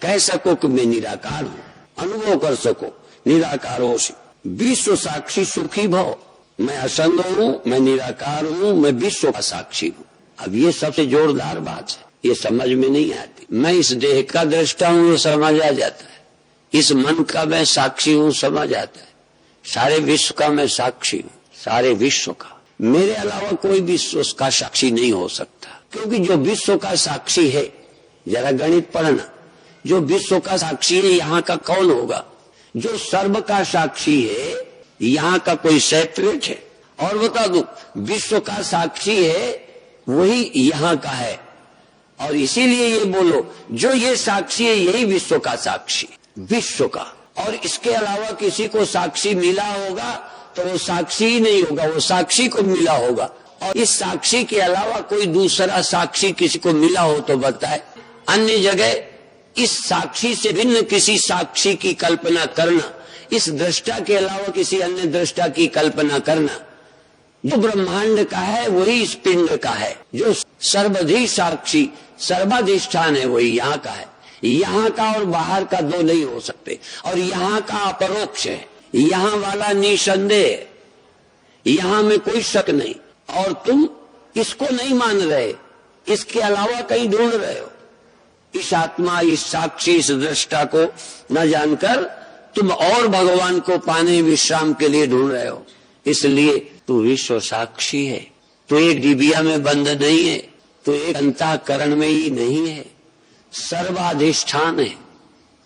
कह सको कि मैं निराकार हूं, अनुभव कर सको निराकारोषि। विश्व साक्षी सुखी भव, मैं असंग हूं, मैं निराकार हूं, मैं विश्व का साक्षी हूं। अब ये सबसे जोरदार बात है, ये समझ में नहीं आती। मैं इस देह का दृष्टा हूं, ये समझ आ जाता है। इस मन का मैं साक्षी हूं, समझ आता है। सारे विश्व का मैं साक्षी हूं, सारे विश्व का। मेरे अलावा कोई विश्व का साक्षी नहीं हो सकता, क्योंकि जो विश्व का साक्षी है, जरा गणित पढ़ना, जो विश्व का साक्षी है यहाँ का कौन होगा? जो सर्व का साक्षी है यहाँ का कोई सेपरेट है? और बता दूं, विश्व का साक्षी है वही यहाँ का है, और इसीलिए ये बोलो जो ये साक्षी है यही विश्व का साक्षी, विश्व का। और इसके अलावा किसी को साक्षी मिला होगा तो वो साक्षी ही नहीं होगा, वो साक्षी को मिला होगा। और इस साक्षी के अलावा कोई दूसरा साक्षी किसी को मिला हो तो बताए। अन्य जगह इस साक्षी से भिन्न किसी साक्षी की कल्पना करना, इस दृष्टा के अलावा किसी अन्य दृष्टा की कल्पना करना, जो ब्रह्मांड का है वही इस पिंड का है, जो सर्वधि साक्षी सर्वाधिष्ठान है वही यहाँ का है। यहाँ का और बाहर का दो नहीं हो सकते, और यहाँ का अपरोक्ष है, यहाँ वाला निसंदेह, यहाँ में कोई शक नहीं। और तुम इसको नहीं मान रहे, इसके अलावा कहीं ढूंढ रहे हो। इस आत्मा, इस साक्षी, इस दृष्टा को न जानकर तुम और भगवान को पाने विश्राम के लिए ढूंढ रहे हो। इसलिए तू विश्व साक्षी है, तू एक डिबिया में बंद नहीं है, तू एक अंतःकरण में ही नहीं है, सर्वाधिष्ठान है।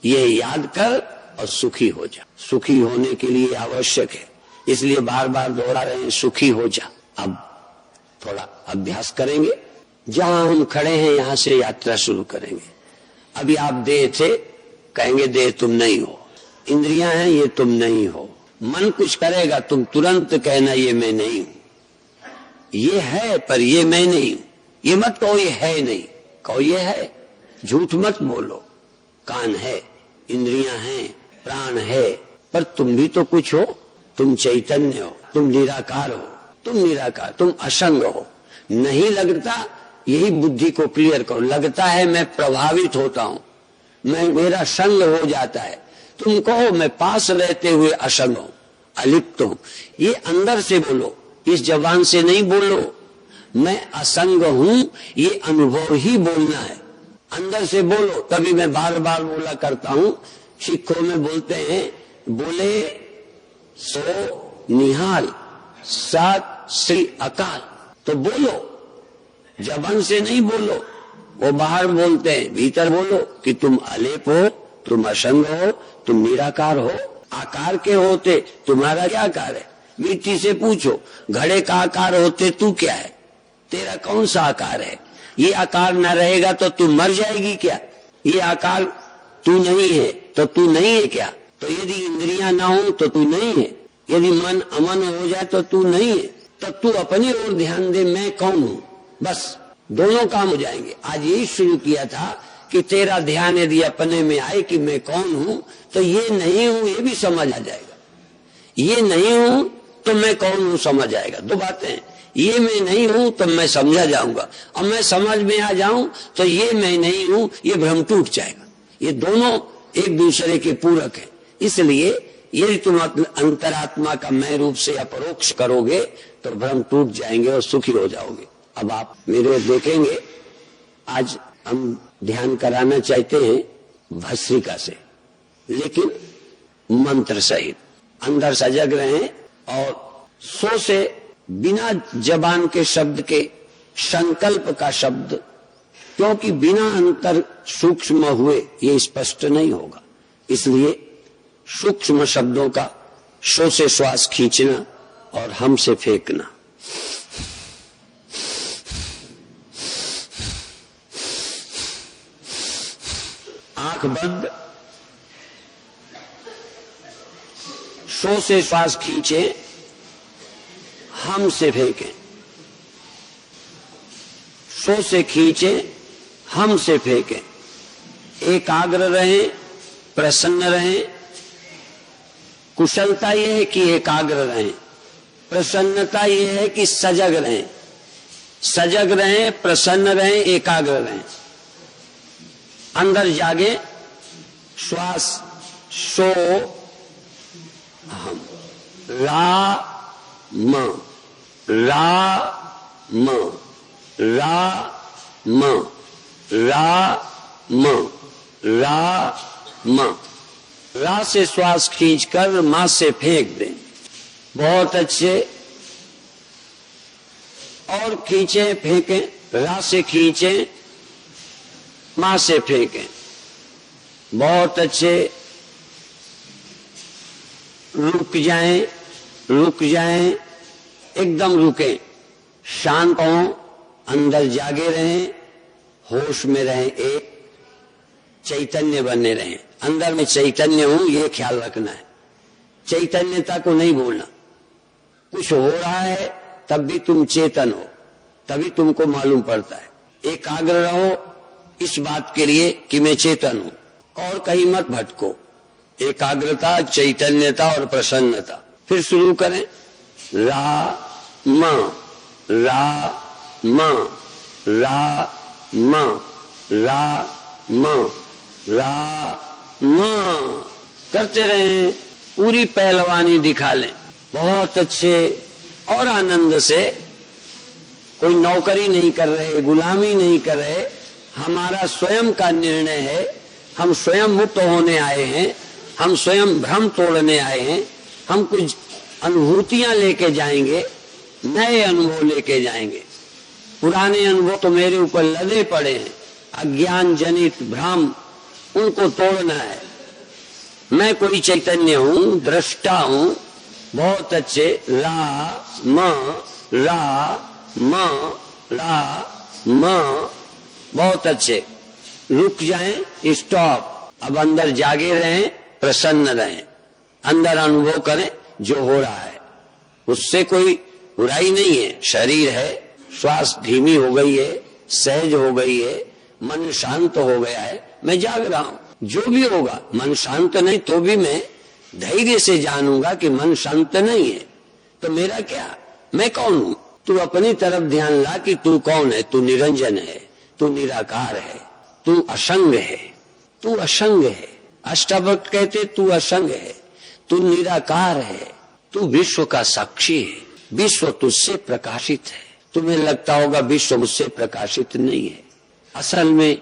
ये याद कर और सुखी हो जा। सुखी होने के लिए आवश्यक है, इसलिए बार बार दोहरा रहे हैं, सुखी हो जा। अब थोड़ा अभ्यास करेंगे, जहां हम खड़े हैं यहां से यात्रा शुरू करेंगे। अभी आप देह थे, कहेंगे देह तुम नहीं हो, इंद्रियां हैं ये तुम नहीं हो, मन कुछ करेगा तुम तुरंत कहना ये मैं नहीं हूं, ये है पर ये मैं नहीं हूं। ये मत कहो ये है नहीं, कहो ये है, झूठ मत बोलो। कान है, इंद्रियां हैं, प्राण है, पर तुम भी तो कुछ हो, तुम चैतन्य हो, तुम निराकार हो, तुम निराकार, तुम असंग हो। नहीं लगता, यही बुद्धि को क्लियर करो। लगता है मैं प्रभावित होता हूं, मैं मेरा संग हो जाता है, तुम कहो मैं पास रहते हुए असंग हूं। अलिप्त हूं। ये अंदर से बोलो, इस जबान से नहीं बोलो। मैं असंग हूं, ये अनुभव ही बोलना है। अंदर से बोलो, तभी मैं बार बार बोला करता हूं। सिखों में बोलते हैं, बोले सो निहाल सत श्री अकाल। तो बोलो, जबान से नहीं बोलो। वो बाहर बोलते हैं, भीतर बोलो कि तुम अलेप हो, तुम असंग हो, तुम निराकार हो। आकार के होते तुम्हारा क्या आकार है? मिट्टी से पूछो, घड़े का आकार होते तू क्या है? तेरा कौन सा आकार है? ये आकार न रहेगा तो तू मर जाएगी क्या? ये आकार तू नहीं है तो तू नहीं है क्या? तो यदि इंद्रियां ना हो तो तू नहीं है, यदि मन अमन हो जाए तो तू नहीं है। तो तू अपनी ओर ध्यान दे, मैं कौन हूं, बस दोनों काम हो जाएंगे। आज यही शुरू किया था कि तेरा ध्यान यदि अपने में आए कि मैं कौन हूं, तो ये नहीं हूं ये भी समझ आ जाएगा। ये नहीं हूं तो मैं कौन हूं समझ आएगा। दो बातें हैं, ये मैं नहीं हूं तो मैं समझा जाऊंगा, और मैं समझ में आ जाऊं तो ये मैं नहीं हूं ये भ्रम टूट जाएगा। ये दोनों एक दूसरे के पूरक हैं। इसलिए यदि तुम अंतरात्मा का मैं रूप से अपरोक्ष करोगे तो भ्रम टूट जाएंगे और सुखी हो जाओगे। अब आप मेरे देखेंगे, आज हम ध्यान कराना चाहते हैं भस्त्रिका से, लेकिन मंत्र सहित। अंदर सजग रहें और सो से बिना जबान के शब्द के संकल्प का शब्द, क्योंकि बिना अंतर सूक्ष्म हुए ये स्पष्ट नहीं होगा। इसलिए सूक्ष्म शब्दों का सो से श्वास खींचना और हम से फेंकना। आंख बंद, सो से श्वास खींचे, हम से फेंकें। सो से खींचे, हम से फेंकें। एकाग्र रहें, प्रसन्न रहें। कुशलता यह है कि एकाग्र रहें, प्रसन्नता यह है कि सजग रहें। सजग रहें, प्रसन्न रहें, एकाग्र रहें। अंदर जागे, श्वास सो हम, रा म, रा म, रा म, रा म, रा म। रा से श्वास खींचकर मां से फेंक दें। बहुत अच्छे, और खींचे फेंकें। रा से खींचें, मां से फेंकें। बहुत अच्छे, रुक जाएं, रुक जाएं, एकदम रुकें, शांत हों, अंदर जागे रहें, होश में रहें, एक चैतन्य बने रहें। अंदर में चैतन्य हूं ये ख्याल रखना है। चैतन्यता को नहीं भूलना। कुछ हो रहा है तब भी तुम चेतन हो, तभी तुमको मालूम पड़ता है। एकाग्र रहो इस बात के लिए कि मैं चेतन हूं, और कहीं मत भटको। एकाग्रता, चैतन्यता और प्रसन्नता। फिर शुरू करें। रा म, रा म, रा म, रा म, रा म करते रहें। पूरी पहलवानी दिखा लें। बहुत अच्छे और आनंद से। कोई नौकरी नहीं कर रहे, गुलामी नहीं कर रहे, हमारा स्वयं का निर्णय है। हम स्वयं मुक्त होने आए हैं, हम स्वयं भ्रम तोड़ने आए हैं। हम कुछ अनुभूतियां लेके जाएंगे, नए अनुभव लेके जाएंगे। पुराने अनुभव तो मेरे ऊपर लदे पड़े हैं, अज्ञान जनित भ्रम, उनको तोड़ना है। मैं कोई चैतन्य हूं, दृष्टा हूं। बहुत अच्छे। रा म, रा म, रा म। बहुत अच्छे। रुक जाएं, स्टॉप। अब अंदर जागे रहें, प्रसन्न रहें। अंदर अनुभव करें जो हो रहा है, उससे कोई बुराई नहीं है। शरीर है, श्वास धीमी हो गई है, सहज हो गई है, मन शांत हो गया है, मैं जाग रहा हूं। जो भी होगा, मन शांत नहीं तो भी मैं धैर्य से जानूंगा कि मन शांत नहीं है, तो मेरा क्या, मैं कौन हूं। तू अपनी तरफ ध्यान ला कि तू कौन है। तू निरंजन है, तू निराकार है, तू असंग है, तू असंग है। अष्टावक्र कहते तू असंग है, तू निराकार है, तू विश्व का साक्षी है, विश्व तुझसे प्रकाशित है। तुम्हें लगता होगा विश्व मुझसे प्रकाशित नहीं है, असल में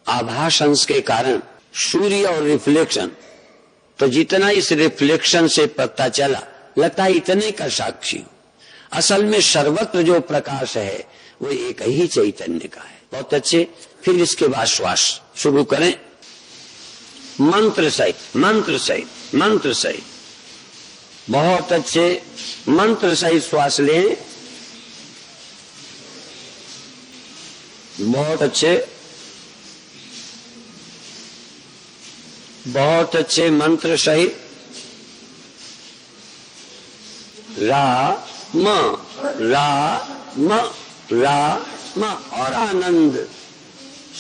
आभास अंश के कारण सूर्य और रिफ्लेक्शन, तो जितना इस रिफ्लेक्शन से पता चला लगता है इतने का साक्षी हूं। असल में सर्वत्र जो प्रकाश है वो एक ही चैतन्य का है। बहुत अच्छे। फिर इसके बाद श्वास शुरू करें, मंत्र सहित मंत्र सहित मंत्र सहित। बहुत अच्छे, मंत्र सहित श्वास लें। बहुत अच्छे, बहुत अच्छे, मंत्र सहित। रा म रा म रा म। और आनंद,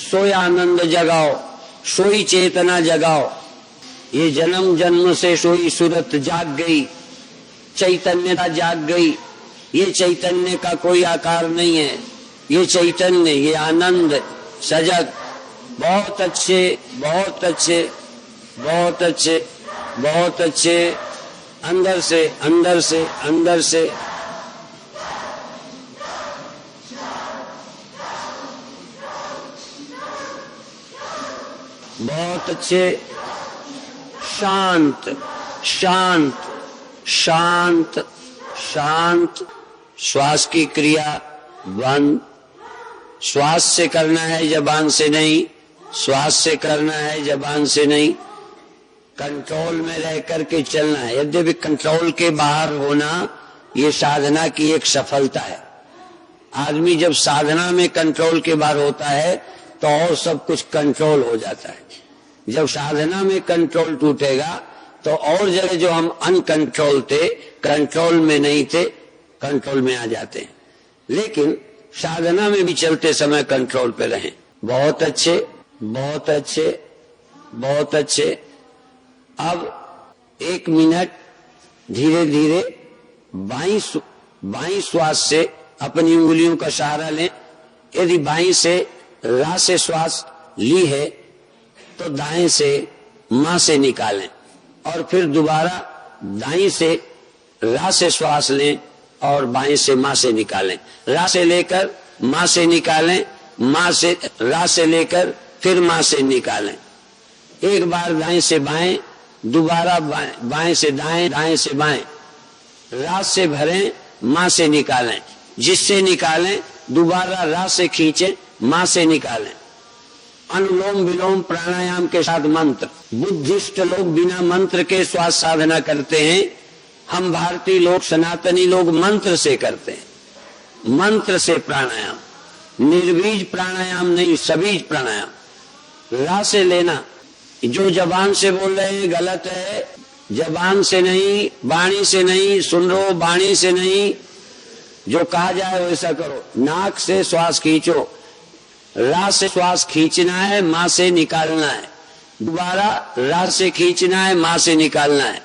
सोई आनंद जगाओ, सोई चेतना जगाओ। ये जन्म जन्म से सोई सूरत जाग गई, चैतन्यता जाग गई। ये चैतन्य का कोई आकार नहीं है, ये चैतन्य, ये आनंद सजग। बहुत अच्छे, बहुत अच्छे, बहुत अच्छे, बहुत अच्छे। अंदर से, अंदर से, अंदर से। बहुत अच्छे। शांत शांत शांत शांत। श्वास की क्रिया बंद। श्वास से करना है, जबान से नहीं। श्वास से करना है, जबान से नहीं। कंट्रोल में रह करके चलना है। यद्यपि कंट्रोल के बाहर होना ये साधना की एक सफलता है। आदमी जब साधना में कंट्रोल के बाहर होता है तो और सब कुछ कंट्रोल हो जाता है। जब साधना में कंट्रोल टूटेगा तो और जगह जो हम अनकंट्रोल थे, कंट्रोल में नहीं थे, कंट्रोल में आ जाते हैं। लेकिन साधना में भी चलते समय कंट्रोल पे रहें। बहुत अच्छे, बहुत अच्छे, बहुत अच्छे। अब 1 मिनट धीरे धीरे बाईं श्वास से अपनी उंगलियों का सहारा लें। यदि बाईं से रा से श्वास ली है तो दाएं से मां से निकालें, और फिर दोबारा दाईं से रा से श्वास लें और बाएं से मां से निकालें। रा से लेकर मां से निकालें, मां से रा से लेकर फिर मां से निकालें। एक बार दाएं से बाएं, दोबारा बाएं से दाएं, दाएं से बाएं। रा से भरें, मां से निकालें। जिससे निकालें दोबारा रा से खींचें, मां से निकालें। अनुलोम विलोम प्राणायाम के साथ मंत्र। बुद्धिस्ट लोग बिना मंत्र के श्वास साधना करते हैं। हम भारतीय लोग, सनातनी लोग मंत्र से करते हैं। मंत्र से प्राणायाम, निर्बीज प्राणायाम नहीं, सबीज प्राणायाम। रा से लेना। जो जबान से बोल रहे हैं गलत है। जबान से नहीं, वाणी से नहीं, सुन लो, वाणी से नहीं। जो कहा जाए वैसा करो। नाक से श्वास खींचो। रा से श्वास खींचना है, मां से निकालना है। दोबारा रा से खींचना है, मां से निकालना है।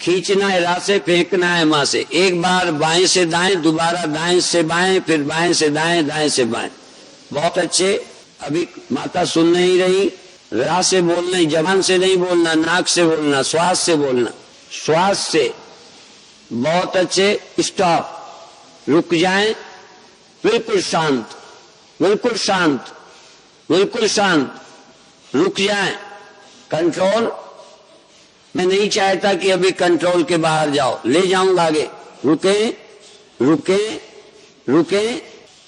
खींचना है रा से, फेंकना है मां से। एक बार बाएं से दाएं, दोबारा दाएं से बाएं, फिर बाएं से दाएं, दाएं से बाएं। बहुत अच्छे। अभी माता सुन नहीं रही। रा से बोलना, जबान से नहीं बोलना, नाक से बोलना, श्वास से बोलना, श्वास से। बहुत अच्छे। स्टॉप, रुक जाएं। बिल्कुल शांत, बिल्कुल शांत, बिल्कुल शांत। रुक जाएं। कंट्रोल, मैं नहीं चाहता कि अभी कंट्रोल के बाहर जाओ, ले जाऊंगा आगे। रुके, रुके, रुके।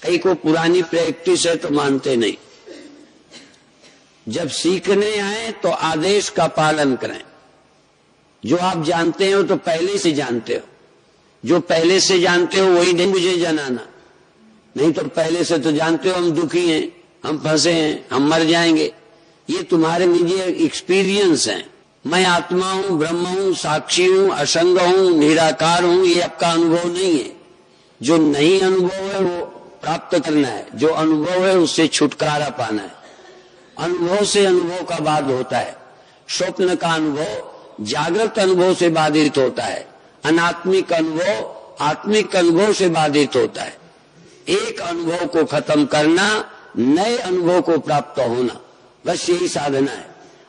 कई को पुरानी प्रैक्टिस है तो मानते नहीं। जब सीखने आए तो आदेश का पालन करें। जो आप जानते हो तो पहले से जानते हो। जो पहले से जानते हो वही नहीं मुझे जनाना। नहीं तो पहले से तो जानते हो हम दुखी हैं, हम फंसे हैं, हम मर जाएंगे। ये तुम्हारे निजी एक्सपीरियंस हैं। मैं आत्मा हूं, ब्रह्म हूं, साक्षी हूं, असंग हूं, निराकार हूं, ये आपका अनुभव नहीं है। जो नहीं अनुभव है वो प्राप्त करना है। जो अनुभव है उससे छुटकारा पाना है। अनुभव से अनुभव का बाद होता है। स्वप्न का अनुभव जागृत अनुभव से बाधित होता है। अनात्मिक अनुभव आत्मिक अनुभव से बाधित होता है। एक अनुभव को खत्म करना, नए अनुभव को प्राप्त होना, बस यही साधना है।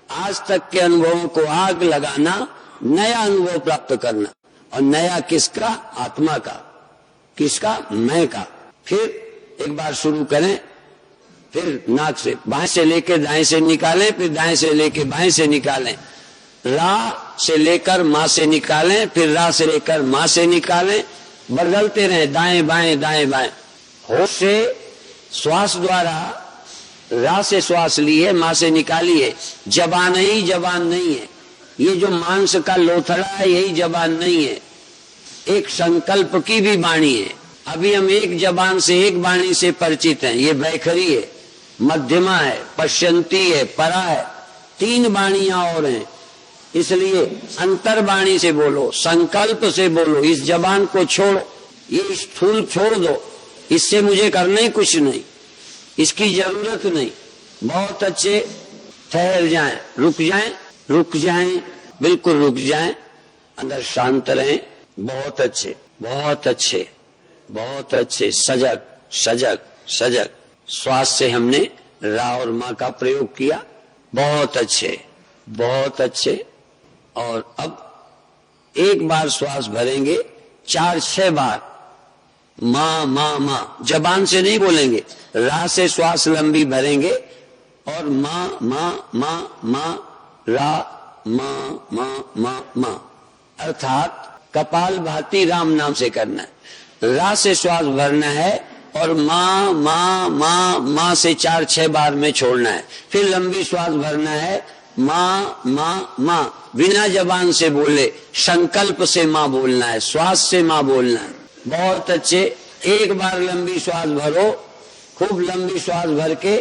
आज तक के अनुभवों को आग लगाना, नया अनुभव प्राप्त करना। और नया किसका? आत्मा का। किसका? मैं का। फिर एक बार शुरू करें, फिर नाक से बाएं से लेकर दाएं से निकालें, फिर दाएं से लेकर बाएं से निकालें, रा से लेकर मां से निकालें, फिर रा से लेकर मां से निकालें, बदलते रहें दाएं बाएं दाएं बाएं। होश से श्वास द्वारा रा से श्वास ली है, मां से निकाली है, जबान ही जबान नहीं है। ये जो मांस का लोथड़ा है यही जबान नहीं है, एक संकल्प की भी वाणी है। अभी हम एक जबान से एक वाणी से परिचित हैं, ये बैखरी है, मध्यमा है, पश्यंती है, परा है, 3 वाणियां और हैं। इसलिए अंतर्वाणी से बोलो, संकल्प से बोलो, इस जबान को छोड़ो, ये स्थूल छोड़ दो, इससे मुझे करना ही कुछ नहीं, इसकी जरूरत नहीं। बहुत अच्छे, ठहर जाएं, रुक जाएं, रुक जाएं, बिल्कुल रुक जाएं, अंदर शांत रहें। बहुत अच्छे, बहुत अच्छे, बहुत अच्छे, सजग सजग सजग। श्वास से हमने रा और मां का प्रयोग किया, बहुत अच्छे, बहुत अच्छे। और अब एक बार श्वास भरेंगे, 4-6 बार मां मां मां, जबान से नहीं बोलेंगे, रा से श्वास लंबी भरेंगे और मां मां मां मां, रा मां मां मां मां, अर्थात कपाल भाती राम नाम से करना है। रा से श्वास भरना है और मां मां मां मां से 4-6 बार में छोड़ना है। फिर लंबी श्वास भरना है, मां मां मां, बिना जबान से बोले, संकल्प से मां बोलना है, श्वास से मां बोलना है। बहुत अच्छे, एक बार लंबी श्वास भरो, खूब लंबी श्वास भर के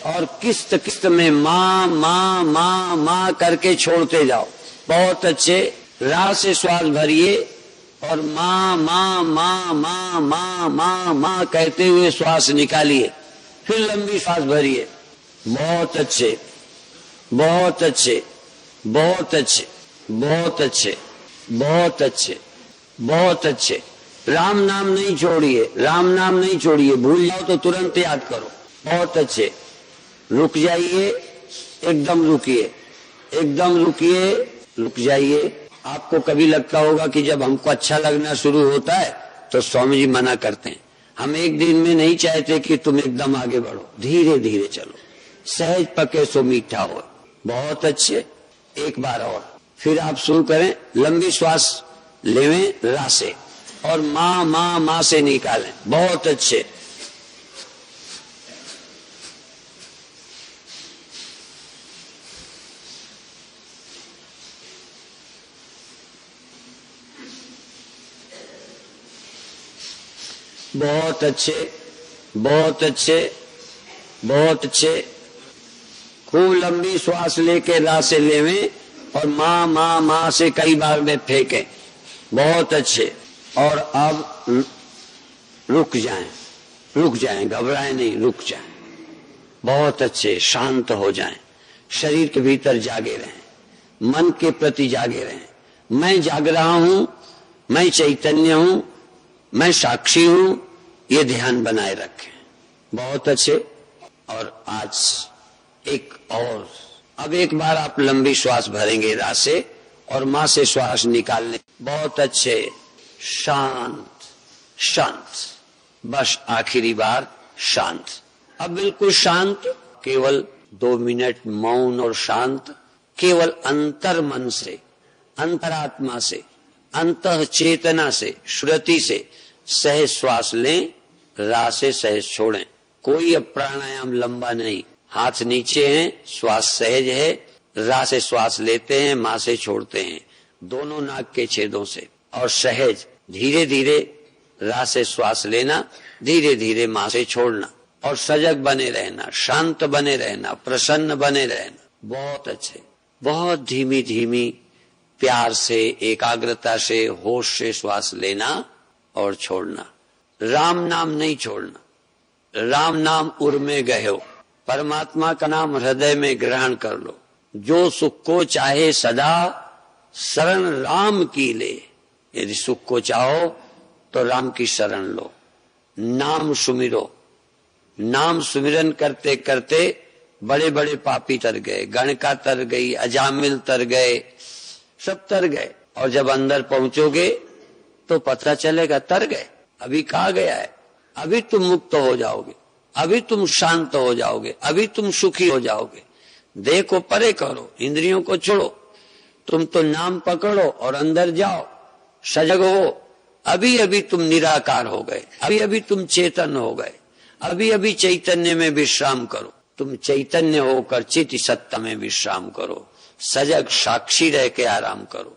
और किस्त किस्त में मां मां मां मां करके छोड़ते जाओ। बहुत अच्छे, रा से श्वास भरिए और मां मां मां मां मां मां मां कहते हुए श्वास निकालिए, फिर लंबी श्वास भरिए। बहुत अच्छे, बहुत अच्छे, बहुत अच्छे, बहुत अच्छे, बहुत अच्छे, बहुत अच्छे। राम नाम नहीं छोड़िए, राम नाम नहीं छोड़िए, भूल जाओ तो तुरंत याद करो। बहुत अच्छे, रुक जाइए, एकदम रुकिए, एकदम रुकिए, रुक जाइए। आपको कभी लगता होगा कि जब हमको अच्छा लगना शुरू होता है तो स्वामी जी मना करते हैं, हम एक दिन में नहीं चाहते कि तुम एकदम आगे बढ़ो, धीरे धीरे चलो, सहज पके सो मीठा हो। बहुत अच्छे, एक बार और, फिर आप शुरू करें, लंबी श्वास लेवें रा से और मां मां मां से निकालें। बहुत अच्छे, बहुत अच्छे, बहुत अच्छे, बहुत अच्छे। खूब लंबी श्वास लेके रा से लेवें और मां मां मां से कई बार में फेंकें। बहुत अच्छे। और अब रुक जाएं, रुक जाएं, घबराएं नहीं, रुक जाएं। बहुत अच्छे, शांत हो जाएं, शरीर के भीतर जागे रहें, मन के प्रति जागे रहें। मैं जाग रहा हूं, मैं चैतन्य हूं, मैं साक्षी हूं, ये ध्यान बनाए रखें। बहुत अच्छे। और आज एक और, अब एक बार आप लंबी श्वास भरेंगे रा से और मां से श्वास निकालने। बहुत अच्छे, शांत शांत, बस आखिरी बार शांत। अब बिल्कुल शांत, केवल 2 मिनट मौन और शांत, केवल अंतर मन से, अंतरात्मा से, अंतः चेतना से, श्रुति से सहज श्वास लें, रा से सहज छोड़ें। कोई अब प्राणायाम लंबा नहीं, हाथ नीचे हैं, श्वास सहज है, रा से श्वास लेते हैं, मां से छोड़ते हैं, दोनों नाक के छेदों से, और सहज धीरे धीरे रा से श्वास लेना, धीरे धीरे मां से छोड़ना, और सजग बने रहना, शांत बने रहना, प्रसन्न बने रहना। बहुत अच्छे, बहुत धीमी धीमी, प्यार से, एकाग्रता से, होश से श्वास लेना और छोड़ना। राम नाम नहीं छोड़ना, राम नाम उर में गयो, परमात्मा का नाम हृदय में ग्रहण कर लो। जो सुख को चाहे सदा शरण राम की ले, यदि सुख को चाहो तो राम की शरण लो, नाम सुमिरो। नाम सुमिरन करते करते बड़े बड़े पापी तर गए, गणका तर गई, अजामिल तर गए, सब तर गए। और जब अंदर पहुंचोगे तो पता चलेगा तर गए। अभी कहा गया है, अभी तुम मुक्त हो जाओगे, अभी तुम शांत हो जाओगे, अभी तुम सुखी हो जाओगे। देह को परे करो, इंद्रियों को छोड़ो, तुम तो नाम पकड़ो और अंदर जाओ, सजग हो। अभी अभी तुम निराकार हो गए, अभी अभी तुम चेतन हो गए, अभी अभी चैतन्य में विश्राम करो। तुम चैतन्य होकर चित सत्ता में विश्राम करो, सजग साक्षी रह के आराम करो।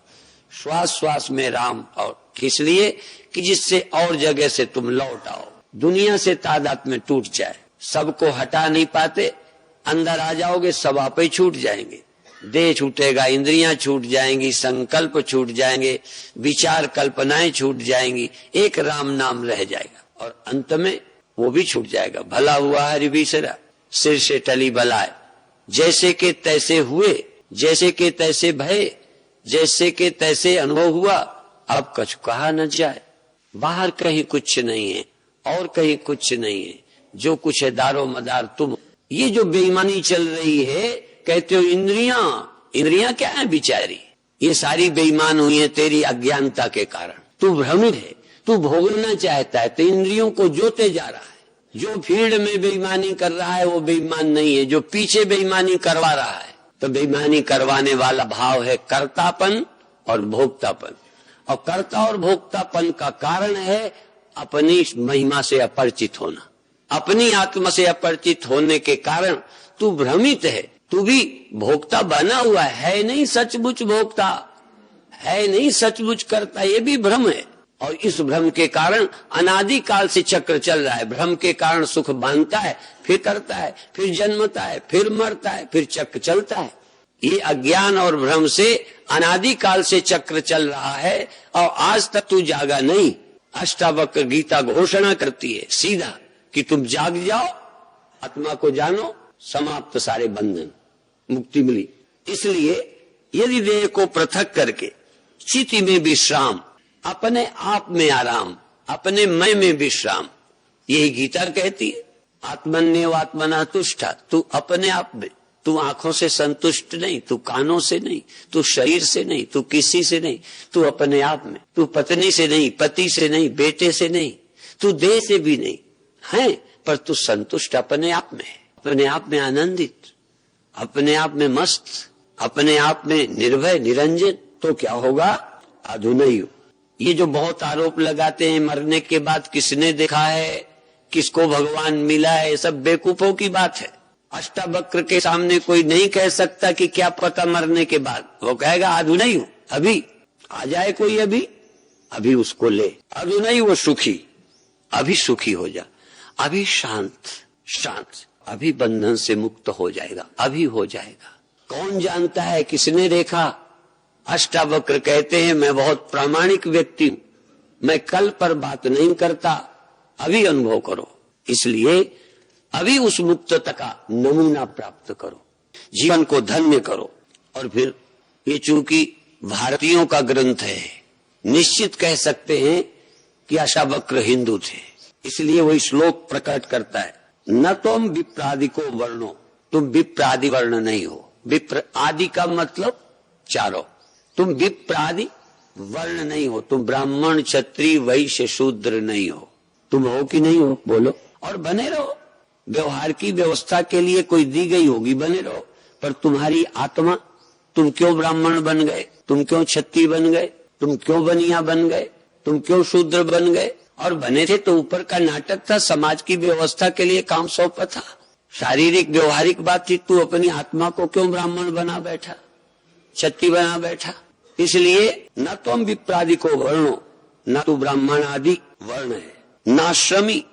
श्वास श्वास में राम, और किस लिए कि जिससे और जगह से तुम लौट आओ, दुनिया से तादाद में टूट जाए। सबको हटा नहीं पाते, अंदर आ जाओगे सब आप ही छूट जाएंगे। देह छूटेगा, इंद्रियां छूट जाएंगी, संकल्प छूट जाएंगे, विचार कल्पनाएं छूट जाएंगी, एक राम नाम रह जाएगा और अंत में वो भी छूट जाएगा। भला हुआ हरि बिसरा, सिर से टली बलाए, जैसे के तैसे हुए, जैसे के तैसे भय, जैसे के तैसे अनुभव हुआ, अब कुछ कहा न जाए। बाहर कहीं कुछ नहीं है और कहीं कुछ नहीं है, जो कुछ है दारो मदार तुम। ये जो बेईमानी चल रही है, कहते हो इंद्रियां क्या है बिचारी, ये सारी बेईमान हुई है तेरी अज्ञानता के कारण। तू भ्रमित है, तू भोगना चाहता है तो इंद्रियों को जोते जा रहा है। जो फील्ड में बेईमानी कर रहा है वो बेईमान नहीं है, जो पीछे बेईमानी करवा रहा है। तो बेईमानी करवाने वाला भाव है कर्तापन और भोक्तापन, और कर्ता और भोक्तापन का कारण है अपनी महिमा से अपरिचित होना। अपनी आत्मा से अपरिचित होने के कारण तू भ्रमित है, तू भी भोक्ता बना हुआ है नहीं सचमुच भोक्ता, है नहीं सचमुच करता, ये भी भ्रम है। और इस भ्रम के कारण अनादि काल से चक्र चल रहा है। भ्रम के कारण सुख बांधता है, फिर करता है, फिर जन्मता है, फिर मरता है, फिर चक्र चलता है। ये अज्ञान और भ्रम से अनादि काल से चक्र चल रहा है और आज तक तू जागा नहीं। अष्टावक्र गीता घोषणा करती है सीधा कि तुम जाग जाओ, आत्मा को जानो, समाप्त सारे बंधन, मुक्ति मिली। इसलिए यदि देह को पृथक करके चिति में विश्राम, अपने आप में आराम, अपने मैं में विश्राम, यही गीता कहती है। आत्मन्येव आत्मना तुष्टा, तू अपने आप में, तू आंखों से संतुष्ट नहीं, तू कानों से नहीं, तू शरीर से नहीं, तू किसी से नहीं, तू अपने आप में। तू पत्नी से नहीं, पति से नहीं, बेटे से नहीं, तू देह से भी नहीं है, पर तू संतुष्ट अपने आप में, अपने आप में आनंदित, अपने आप में मस्त, अपने आप में निर्भय निरंजन। तो क्या होगा? अधुनैव। ये जो बहुत आरोप लगाते हैं मरने के बाद किसने देखा है, किसको भगवान मिला है, ये सब बेवकूफों की बात है। अष्टावक्र के सामने कोई नहीं कह सकता कि क्या पता मरने के बाद, वो कहेगा अधुनैव, अभी आ जाए कोई, अभी उसको ले। अधुनैव वो सुखी, अभी सुखी हो जा, अभी शांत, अभी बंधन से मुक्त हो जाएगा, अभी हो जाएगा। कौन जानता है, किसने देखा? अष्टावक्र कहते हैं मैं बहुत प्रामाणिक व्यक्ति हूं, मैं कल पर बात नहीं करता, अभी अनुभव करो। इसलिए अभी उस मुक्तता का नमूना प्राप्त करो, जीवन को धन्य करो। और फिर ये चूंकि भारतीयों का ग्रंथ है, निश्चित कह सकते हैं कि अष्टावक्र हिंदू थे, इसलिए वही श्लोक प्रकट करता है, न तुम विप्रादिको वर्णो, तुम विप्रादि वर्ण नहीं हो। विप्र आदि का मतलब चारों, तुम विप्रादि वर्ण नहीं हो, तुम ब्राह्मण क्षत्रिय वैश्य शूद्र नहीं हो। तुम हो कि नहीं हो? बोलो। और बने रहो, व्यवहार की व्यवस्था के लिए कोई दी गई होगी, बने रहो। पर तुम्हारी आत्मा, तुम क्यों ब्राह्मण बन गए, तुम क्यों क्षत्रिय बन गए, तुम क्यों बनिया बन गए, तुम क्यों शूद्र बन गए? और बने थे तो ऊपर का नाटक था, समाज की व्यवस्था के लिए काम सौंपा था, शारीरिक व्यवहारिक बात थी। तू अपनी आत्मा को क्यों ब्राह्मण बना बैठा, क्षत्रिय बना बैठा? इसलिए न तुम विप्रादि को वर्णो, न तू ब्राह्मण आदि वर्ण है, नाश्रमी,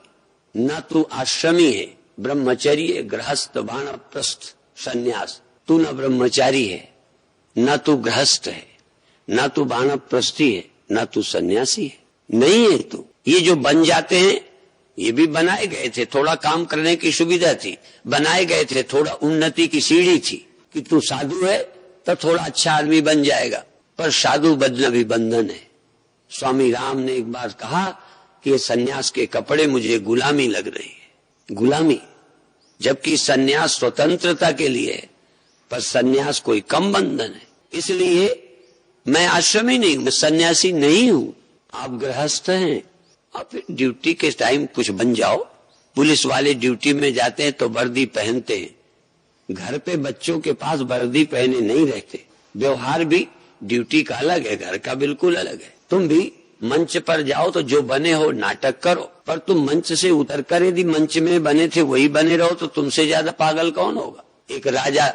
न तू आश्रमी है, ब्रह्मचर्य गृहस्थ वानप्रस्थ संन्यास। तू न ब्रह्मचारी है, न तू गृहस्थ है, न तू वानप्रस्थी है, न तू सन्यासी है, नहीं है तू। ये जो बन जाते हैं ये भी बनाए गए थे, थोड़ा काम करने की सुविधा थी, बनाए गए थे, थोड़ा उन्नति की सीढ़ी थी कि तू साधु है तो थोड़ा अच्छा आदमी बन जाएगा, पर साधु बनना भी बंधन है। स्वामी राम ने एक बार कहा कि ये सन्यास के कपड़े मुझे गुलामी लग रही है, गुलामी, जबकि सन्यास स्वतंत्रता के लिए है, पर सन्यास कोई कम बंधन है। इसलिए मैं आश्रमी नहीं हूं, मैं सन्यासी नहीं हूं, आप गृहस्थ हैं, आप ड्यूटी के टाइम कुछ बन जाओ। पुलिस वाले ड्यूटी में जाते हैं तो वर्दी पहनते हैं, घर पे बच्चों के पास वर्दी पहने नहीं रहते। व्यवहार भी ड्यूटी का अलग है, घर का बिल्कुल अलग है। तुम भी मंच पर जाओ तो जो बने हो नाटक करो, पर तुम मंच से उतर कर यदि मंच में बने थे वही बने रहो तो तुमसे ज्यादा पागल कौन होगा। एक राजा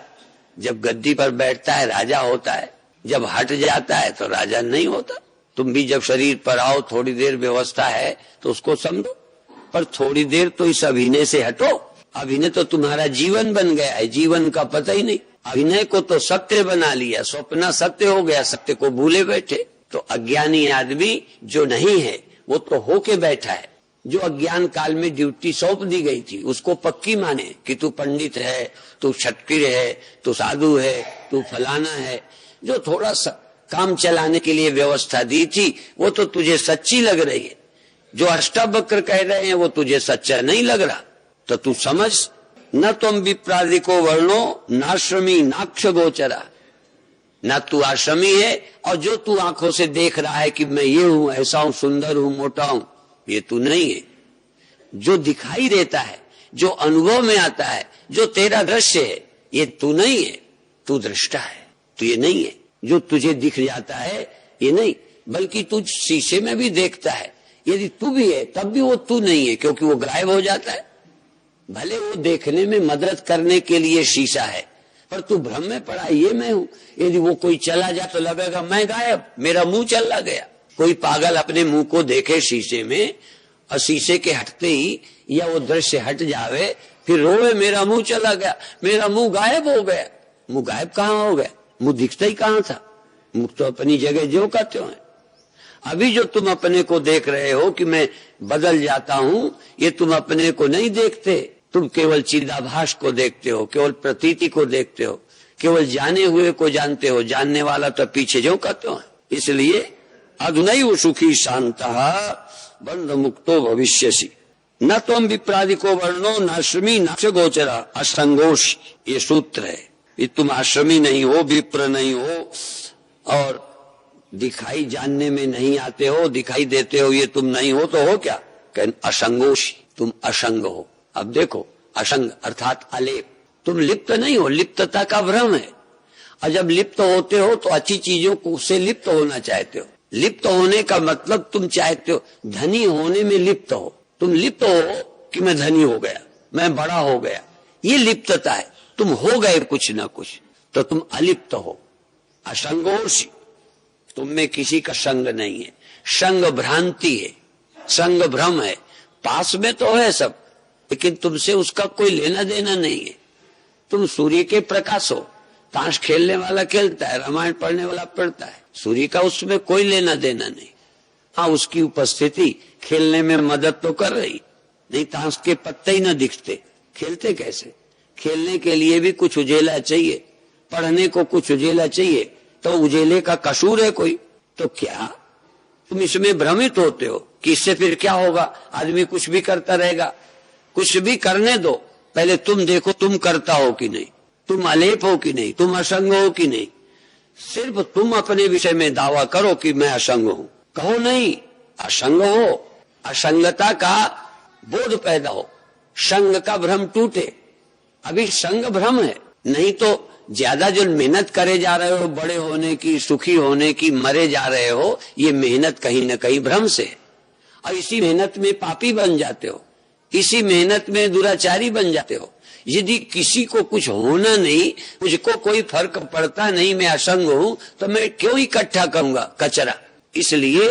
जब गद्दी पर बैठता है राजा होता है, जब हट जाता है तो राजा नहीं होता। तुम भी जब शरीर पर आओ थोड़ी देर व्यवस्था है तो उसको समझो, पर थोड़ी देर तो इस अभिनय से हटो। अभिनय तो तुम्हारा जीवन बन गया है, जीवन का पता ही नहीं। अभिनय को तो सत्य बना लिया, स्वप्न सत्य हो गया, सत्य को भूले बैठे। तो अज्ञानी आदमी जो नहीं है वो तो होके बैठा है। जो अज्ञान काल में ड्यूटी सौंप दी गई थी उसको पक्की माने कि तू पंडित है, तू क्षत्रिय है, तू साधु है, तू फलाना है। जो थोड़ा सा काम चलाने के लिए व्यवस्था दी थी वो तो तुझे सच्ची लग रही है, जो अष्टावक्र कह रहे हैं वो तुझे सच्चा नहीं लग रहा। तो तू समझ, न तुम विप्रादिको वर्णो नाश्रमी नाक्ष गोचरा। न तू आश्रमी है और जो तू आंखों से देख रहा है कि मैं ये हूं, ऐसा हूं, सुंदर हूं, मोटा हूं, ये तू नहीं है। जो दिखाई देता है, जो अनुभव में आता है, जो तेरा दृश्य है, ये तू नहीं है। तू दृष्टा है, तू ये नहीं है। जो तुझे दिख जाता है ये नहीं, बल्कि तू शीशे में भी देखता है, यदि तू भी है तब भी वो तू नहीं है, क्योंकि वो गायब हो जाता है। भले वो देखने में मदद करने के लिए शीशा है, पर तू भ्रम में पड़ा, ये मैं हूं। यदि वो कोई चला जाए तो लगेगा मैं गायब, मेरा मुंह चला गया। कोई पागल अपने मुंह को देखे शीशे में और शीशे के हटते ही या वो दृश्य हट जावे फिर रोवे मेरा मुंह चला गया, मेरा मुंह गायब हो गया। मुंह गायब कहाँ हो गया, मुंह दिखता ही कहाँ था। मुंह तो अपनी जगह ज्यों का त्यों है। अभी जो तुम अपने को देख रहे हो कि मैं बदल जाता हूं, ये तुम अपने को नहीं देखते। तुम केवल चिदाभास को देखते हो, केवल प्रतीति को देखते हो, केवल जाने हुए को जानते हो। जानने वाला तो पीछे जो कहते हो। इसलिए अधुनैव सुखी शांतः बंध मुक्तो भविष्यसि न त्वं विप्रादिको वर्णो नाश्रमी नाक्ष गोचरा असंगोष। ये सूत्र है। ये तुम आश्रमी नहीं हो, विप्र नहीं हो और दिखाई जानने में नहीं आते हो, दिखाई देते हो, ये तुम नहीं हो तो हो क्या? असंगोषी, तुम असंग हो। अब देखो, असंग अर्थात अलेप। तुम लिप्त नहीं हो, लिप्तता का भ्रम है। और जब लिप्त होते हो तो अच्छी चीजों को से लिप्त होना चाहते हो। लिप्त होने का मतलब तुम चाहते हो धनी होने में लिप्त हो। तुम लिप्त हो कि मैं धनी हो गया, मैं बड़ा हो गया, ये लिप्तता है। तुम हो गए कुछ ना कुछ तो तुम अलिप्त हो। असंगोषी, तुम में किसी का संग नहीं है। संग भ्रांति है, संग भ्रम है। पास में तो है सब, लेकिन तुमसे उसका कोई लेना देना नहीं है। तुम सूर्य के प्रकाश हो। ताश खेलने वाला खेलता है, रामायण पढ़ने वाला पढ़ता है, सूर्य का उसमें कोई लेना देना नहीं। हाँ, उसकी उपस्थिति खेलने में मदद तो कर रही, नहीं ताश के पत्ते ही न दिखते। खेलते कैसे? खेलने के लिए भी कुछ उजेला चाहिए, पढ़ने को कुछ उजेला चाहिए, तो उजेले का कसूर है कोई? तो क्या तुम इसमें भ्रमित होते हो कि इससे फिर क्या होगा? आदमी कुछ भी करता रहेगा। कुछ भी करने दो, पहले तुम देखो तुम करता हो कि नहीं, तुम अलेप हो कि नहीं, तुम असंग हो कि नहीं। सिर्फ तुम अपने विषय में दावा करो कि मैं असंग हूं, कहो नहीं असंग हो। असंगता का बोध पैदा हो, संग का भ्रम टूटे। अभी संग भ्रम है, नहीं तो ज्यादा जो मेहनत करे जा रहे हो बड़े होने की, सुखी होने की, मरे जा रहे हो, ये मेहनत कहीं न कहीं भ्रम से है। और इसी मेहनत में पापी बन जाते हो, इसी मेहनत में दुराचारी बन जाते हो। यदि किसी को कुछ होना नहीं, मुझको कोई फर्क पड़ता नहीं, मैं असंग हूं, तो मैं क्यों इकट्ठा करूंगा कचरा? इसलिए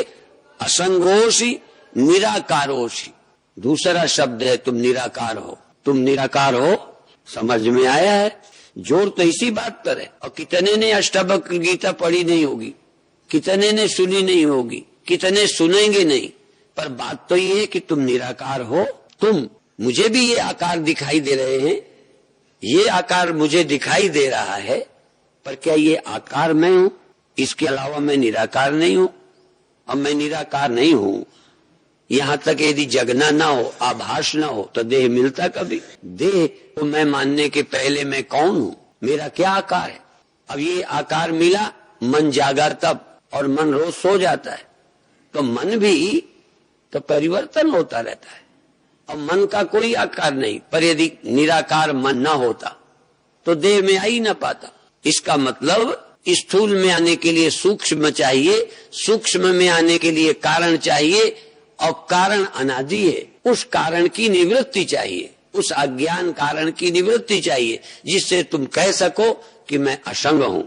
असंगोषी निराकारोषी, दूसरा शब्द है तुम निराकार हो। तुम निराकार हो, समझ में आया है? जोर तो इसी बात पर है। और कितने ने अष्टावक्र गीता पढ़ी नहीं होगी, कितने ने सुनी नहीं होगी, कितने सुनेंगे नहीं, पर बात तो ये है कि तुम निराकार हो। तुम, मुझे भी ये आकार दिखाई दे रहे हैं, ये आकार मुझे दिखाई दे रहा है, पर क्या ये आकार मैं हूं? इसके अलावा मैं निराकार नहीं हूं। अब मैं निराकार नहीं हूं, यहां तक यदि जगना ना हो, आभास ना हो, तो देह मिलता कभी? देह तो मैं मानने के पहले मैं कौन हूं, मेरा क्या आकार है? अब ये आकार मिला, मन जागा तब, और मन रोज सो जाता है। तो मन भी तो परिवर्तन होता रहता है। अब मन का कोई आकार नहीं, पर यदि निराकार मन न होता तो देह में आ ही न पाता। इसका मतलब स्थूल में आने के लिए सूक्ष्म चाहिए, सूक्ष्म में आने के लिए कारण चाहिए, और कारण अनादि है। उस कारण की निवृत्ति चाहिए, उस अज्ञान कारण की निवृत्ति चाहिए, जिससे तुम कह सको कि मैं असंग हूं,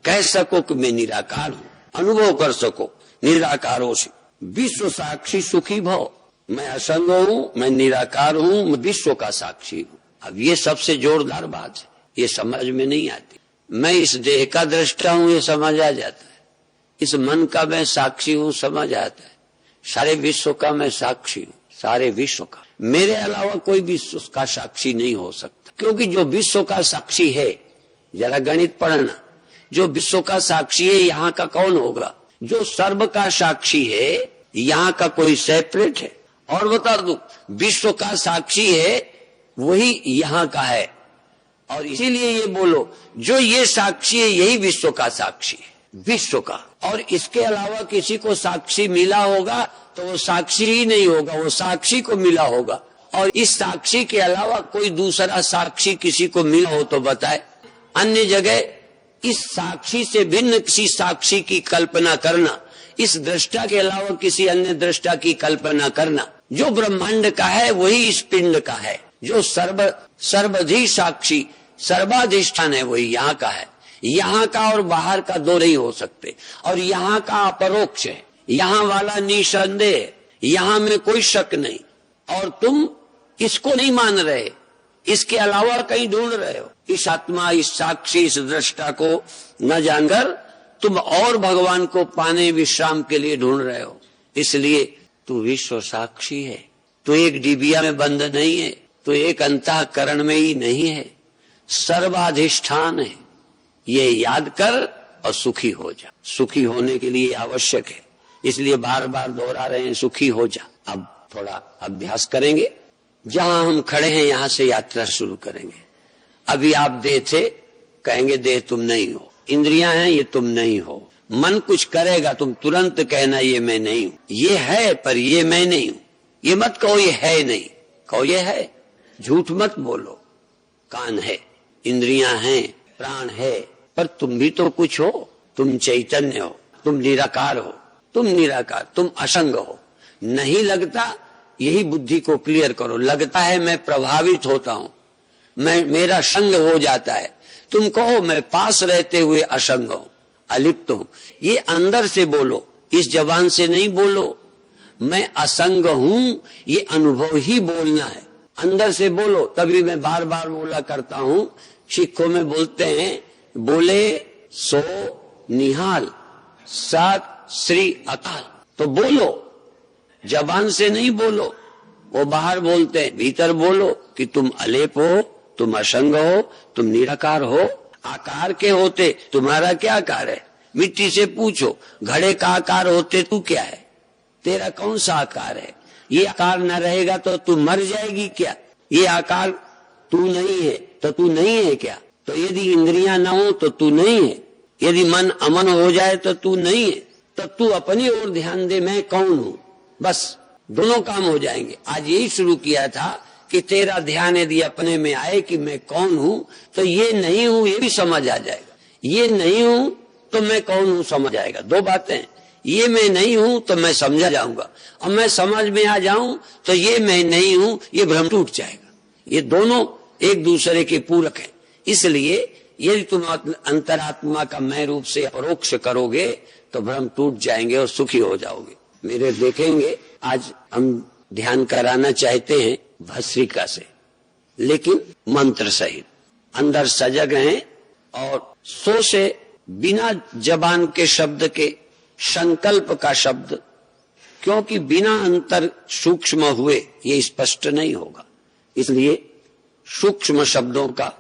कह सको कि मैं निराकार हूं, अनुभव कर सको निराकारों से। विश्व साक्षी सुखी भव, मैं असंग हूं, मैं निराकार हूं, मैं विश्व का साक्षी हूं। अब ये सबसे जोरदार बात है, ये समझ में नहीं आती। मैं इस देह का दृष्टा हूं, ये समझ आ जाता है। इस मन का मैं साक्षी हूं, समझ आता है। सारे विश्व का मैं साक्षी हूं, सारे विश्व का। मेरे अलावा कोई विश्व का साक्षी नहीं हो सकता, क्योंकि जो विश्व का साक्षी है, जरा गणित पढ़ना, जो विश्व का साक्षी है यहाँ का कौन होगा? जो सर्व का साक्षी है यहाँ का कोई सेपरेट है? और बता दूं, विश्व का साक्षी है वही यहाँ का है, और इसीलिए ये बोलो जो ये साक्षी है यही विश्व का साक्षी है, विश्व का। और इसके अलावा किसी को साक्षी मिला होगा तो वो साक्षी ही नहीं होगा, वो साक्षी को मिला होगा। और इस साक्षी के अलावा कोई दूसरा साक्षी किसी को मिला हो तो बताए। अन्य जगह इस साक्षी से भिन्न किसी साक्षी की कल्पना करना, इस दृष्टा के अलावा किसी अन्य दृष्टा की कल्पना करना, जो ब्रह्मांड का है वही इस पिंड का है, जो सर्वधि साक्षी सर्वाधिष्ठान है वही यहाँ का है। यहाँ का और बाहर का दो नहीं हो सकते, और यहाँ का अपरोक्ष है, यहाँ वाला निसंदेह, यहाँ में कोई शक नहीं। और तुम इसको नहीं मान रहे, इसके अलावा कहीं ढूंढ रहे हो। इस आत्मा, इस साक्षी, इस दृष्टा को न जानकर तुम और भगवान को पाने विश्राम के लिए ढूंढ रहे हो। इसलिए तू विश्व साक्षी है, तू एक डिबिया में बंद नहीं है, तू एक अंतःकरण में ही नहीं है, सर्वाधिष्ठान है। ये याद कर और सुखी हो जा। सुखी होने के लिए आवश्यक है, इसलिए बार बार दोहरा रहे हैं, सुखी हो जा। अब थोड़ा अभ्यास करेंगे, जहां हम खड़े हैं यहां से यात्रा शुरू करेंगे। अभी आप देह थे, कहेंगे देह तुम नहीं हो, इंद्रियां हैं ये तुम नहीं हो, मन कुछ करेगा तुम तुरंत कहना ये मैं नहीं हूं, ये है पर ये मैं नहीं हूं। ये मत कहो ये है नहीं, कहो ये है। झूठ मत बोलो। कान है, इंद्रियां हैं, प्राण है, पर तुम भी तो कुछ हो, तुम चैतन्य हो, तुम निराकार हो, तुम निराकार, तुम असंग हो। नहीं लगता, यही बुद्धि को क्लियर करो। लगता है मैं प्रभावित होता हूं, मैं मेरा संग हो जाता है, तुम कहो मैं पास रहते हुए असंग हूं, अलिप्त हूं। ये अंदर से बोलो, इस जबान से नहीं बोलो। मैं असंग हूं ये अनुभव ही बोलना है, अंदर से बोलो। तभी मैं बार बार बोला करता हूं, सिखों में बोलते हैं, बोले सो निहाल सत श्री अकाल। तो बोलो, जबान से नहीं बोलो, वो बाहर बोलते हैं, भीतर बोलो कि तुम अलेप हो, तुम असंग हो, तुम निराकार हो। आकार के होते तुम्हारा क्या आकार है? मिट्टी से पूछो, घड़े का आकार होते तू क्या है? तेरा कौन सा आकार है? ये आकार न रहेगा तो तू मर जाएगी क्या? ये आकार तू नहीं है तो तू नहीं है क्या? तो यदि इंद्रियां न हो तो तू नहीं है, यदि मन अमन हो जाए तो तू नहीं है। तो तू अपनी ओर ध्यान दे, मैं कौन हूं, बस दोनों काम हो जाएंगे। आज यही शुरू किया था कि तेरा ध्यान यदि अपने में आए कि मैं कौन हूं, तो ये नहीं हूं ये भी समझ आ जाएगा, ये नहीं हूं तो मैं कौन हूं समझ आएगा। दो बातें, ये मैं नहीं हूं तो मैं समझा जाऊंगा, और मैं समझ में आ जाऊं तो ये मैं नहीं हूं ये भ्रम टूट जाएगा। ये दोनों एक दूसरे के पूरक हैं। इसलिए यदि तुम अंतरात्मा का मैं रूप से अपरोक्ष करोगे तो भ्रम टूट जाएंगे और सुखी हो जाओगे। मेरे देखेंगे, आज हम ध्यान कराना चाहते हैं भस्त्रिका से, लेकिन मंत्र सहित। अंदर सजग हैं और सो से बिना जबान के शब्द के, संकल्प का शब्द, क्योंकि बिना अंतर सूक्ष्म हुए ये स्पष्ट नहीं होगा। इसलिए सूक्ष्म शब्दों का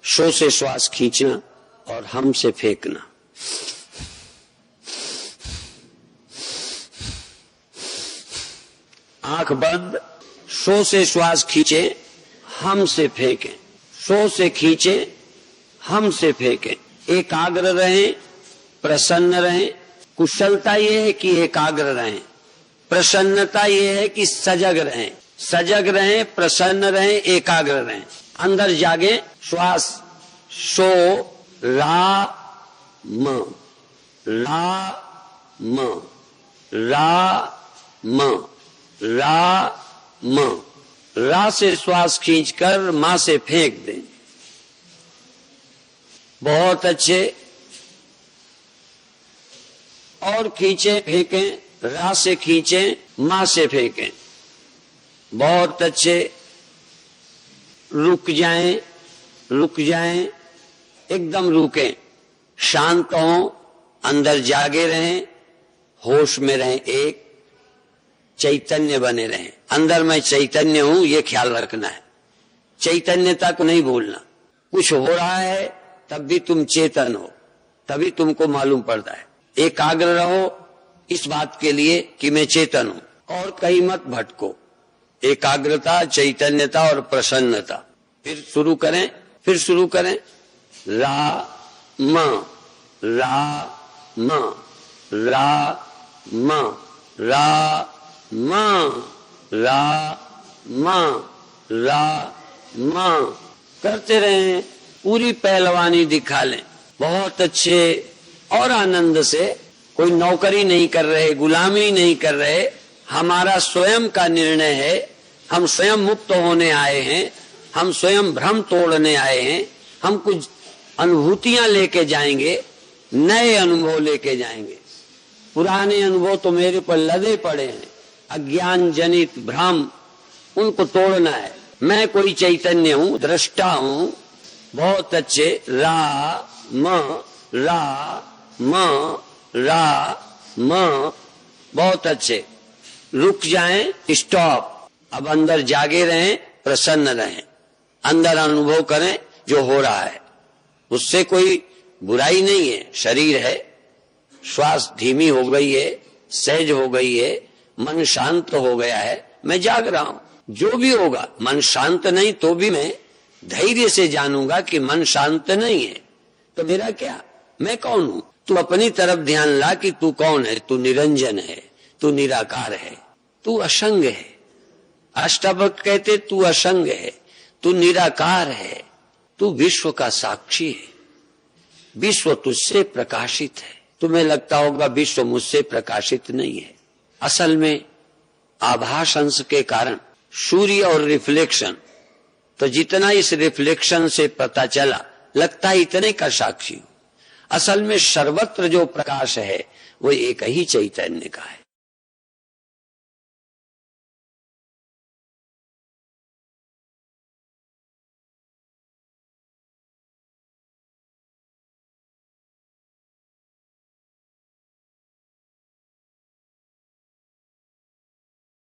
सो से श्वास खींचना और हम से फेंकना। आंख बंद, सो से श्वास खींचे, हम से फेंकें, सो से खींचे, हम से फेंकें। एकाग्र रहें, प्रसन्न रहें। कुशलता ये है कि एकाग्र रहें, प्रसन्नता ये है कि सजग रहें, सजग रहें, प्रसन्न रहें, एकाग्र रहें, अंदर जागे। श्वास सो रा म, रा म, रा म, रा म। रा से श्वास खींचकर मां से फेंक दें। बहुत अच्छे। और खींचे फेंकें, रा से खींचें, मां से फेंकें। बहुत अच्छे। रुक जाएं, रुक जाएं, एकदम रुकें, शांत हों, अंदर जागे रहें, होश में रहें, एक चैतन्य बने रहें। अंदर मैं चैतन्य हूं, ये ख्याल रखना है। चैतन्यता को नहीं भूलना। कुछ हो रहा है तब भी तुम चेतन हो, तभी तुमको मालूम पड़ता है। एकाग्र रहो इस बात के लिए कि मैं चेतन हूं, और कहीं मत भटको। एकाग्रता, चैतन्यता और प्रसन्नता। फिर शुरू करें, फिर शुरू करें। रा म, रा म, रा म, रा म, रा म, रा म। करते रहें, पूरी पहलवानी दिखा लें। बहुत अच्छे। और आनंद से। कोई नौकरी नहीं कर रहे, गुलामी नहीं कर रहे, हमारा स्वयं का निर्णय है। हम स्वयं मुक्त होने आए हैं, हम स्वयं भ्रम तोड़ने आए हैं। हम कुछ अनुभूतियां लेके जाएंगे, नए अनुभव लेके जाएंगे। पुराने अनुभव तो मेरे पर लदे पड़े हैं, अज्ञान जनित भ्रम, उनको तोड़ना है। मैं कोई चैतन्य हूं, दृष्टा हूं। बहुत अच्छे। रा म, रा म, रा म। बहुत अच्छे। रुक जाएं, स्टॉप। अब अंदर जागे रहें, प्रसन्न रहें, अंदर अनुभव करें जो हो रहा है। उससे कोई बुराई नहीं है, शरीर है। श्वास धीमी हो गई है, सहज हो गई है, मन शांत हो गया है, मैं जाग रहा हूं। जो भी होगा, मन शांत नहीं तो भी मैं धैर्य से जानूंगा कि मन शांत नहीं है, तो मेरा क्या, मैं कौन हूं। तू अपनी तरफ ध्यान ला कि तू कौन है। तू निरंजन है, तू निराकार है, तू असंग है। अष्टावक्र कहते तू असंग है, तू निराकार है, तू विश्व का साक्षी है। विश्व तुझसे प्रकाशित है। तुम्हें लगता होगा विश्व मुझसे प्रकाशित नहीं है। असल में आभास अंश के कारण सूर्य और रिफ्लेक्शन, तो जितना इस रिफ्लेक्शन से पता चला, लगता है इतने का साक्षी हूं। असल में सर्वत्र जो प्रकाश है वो एक ही चैतन्य का है।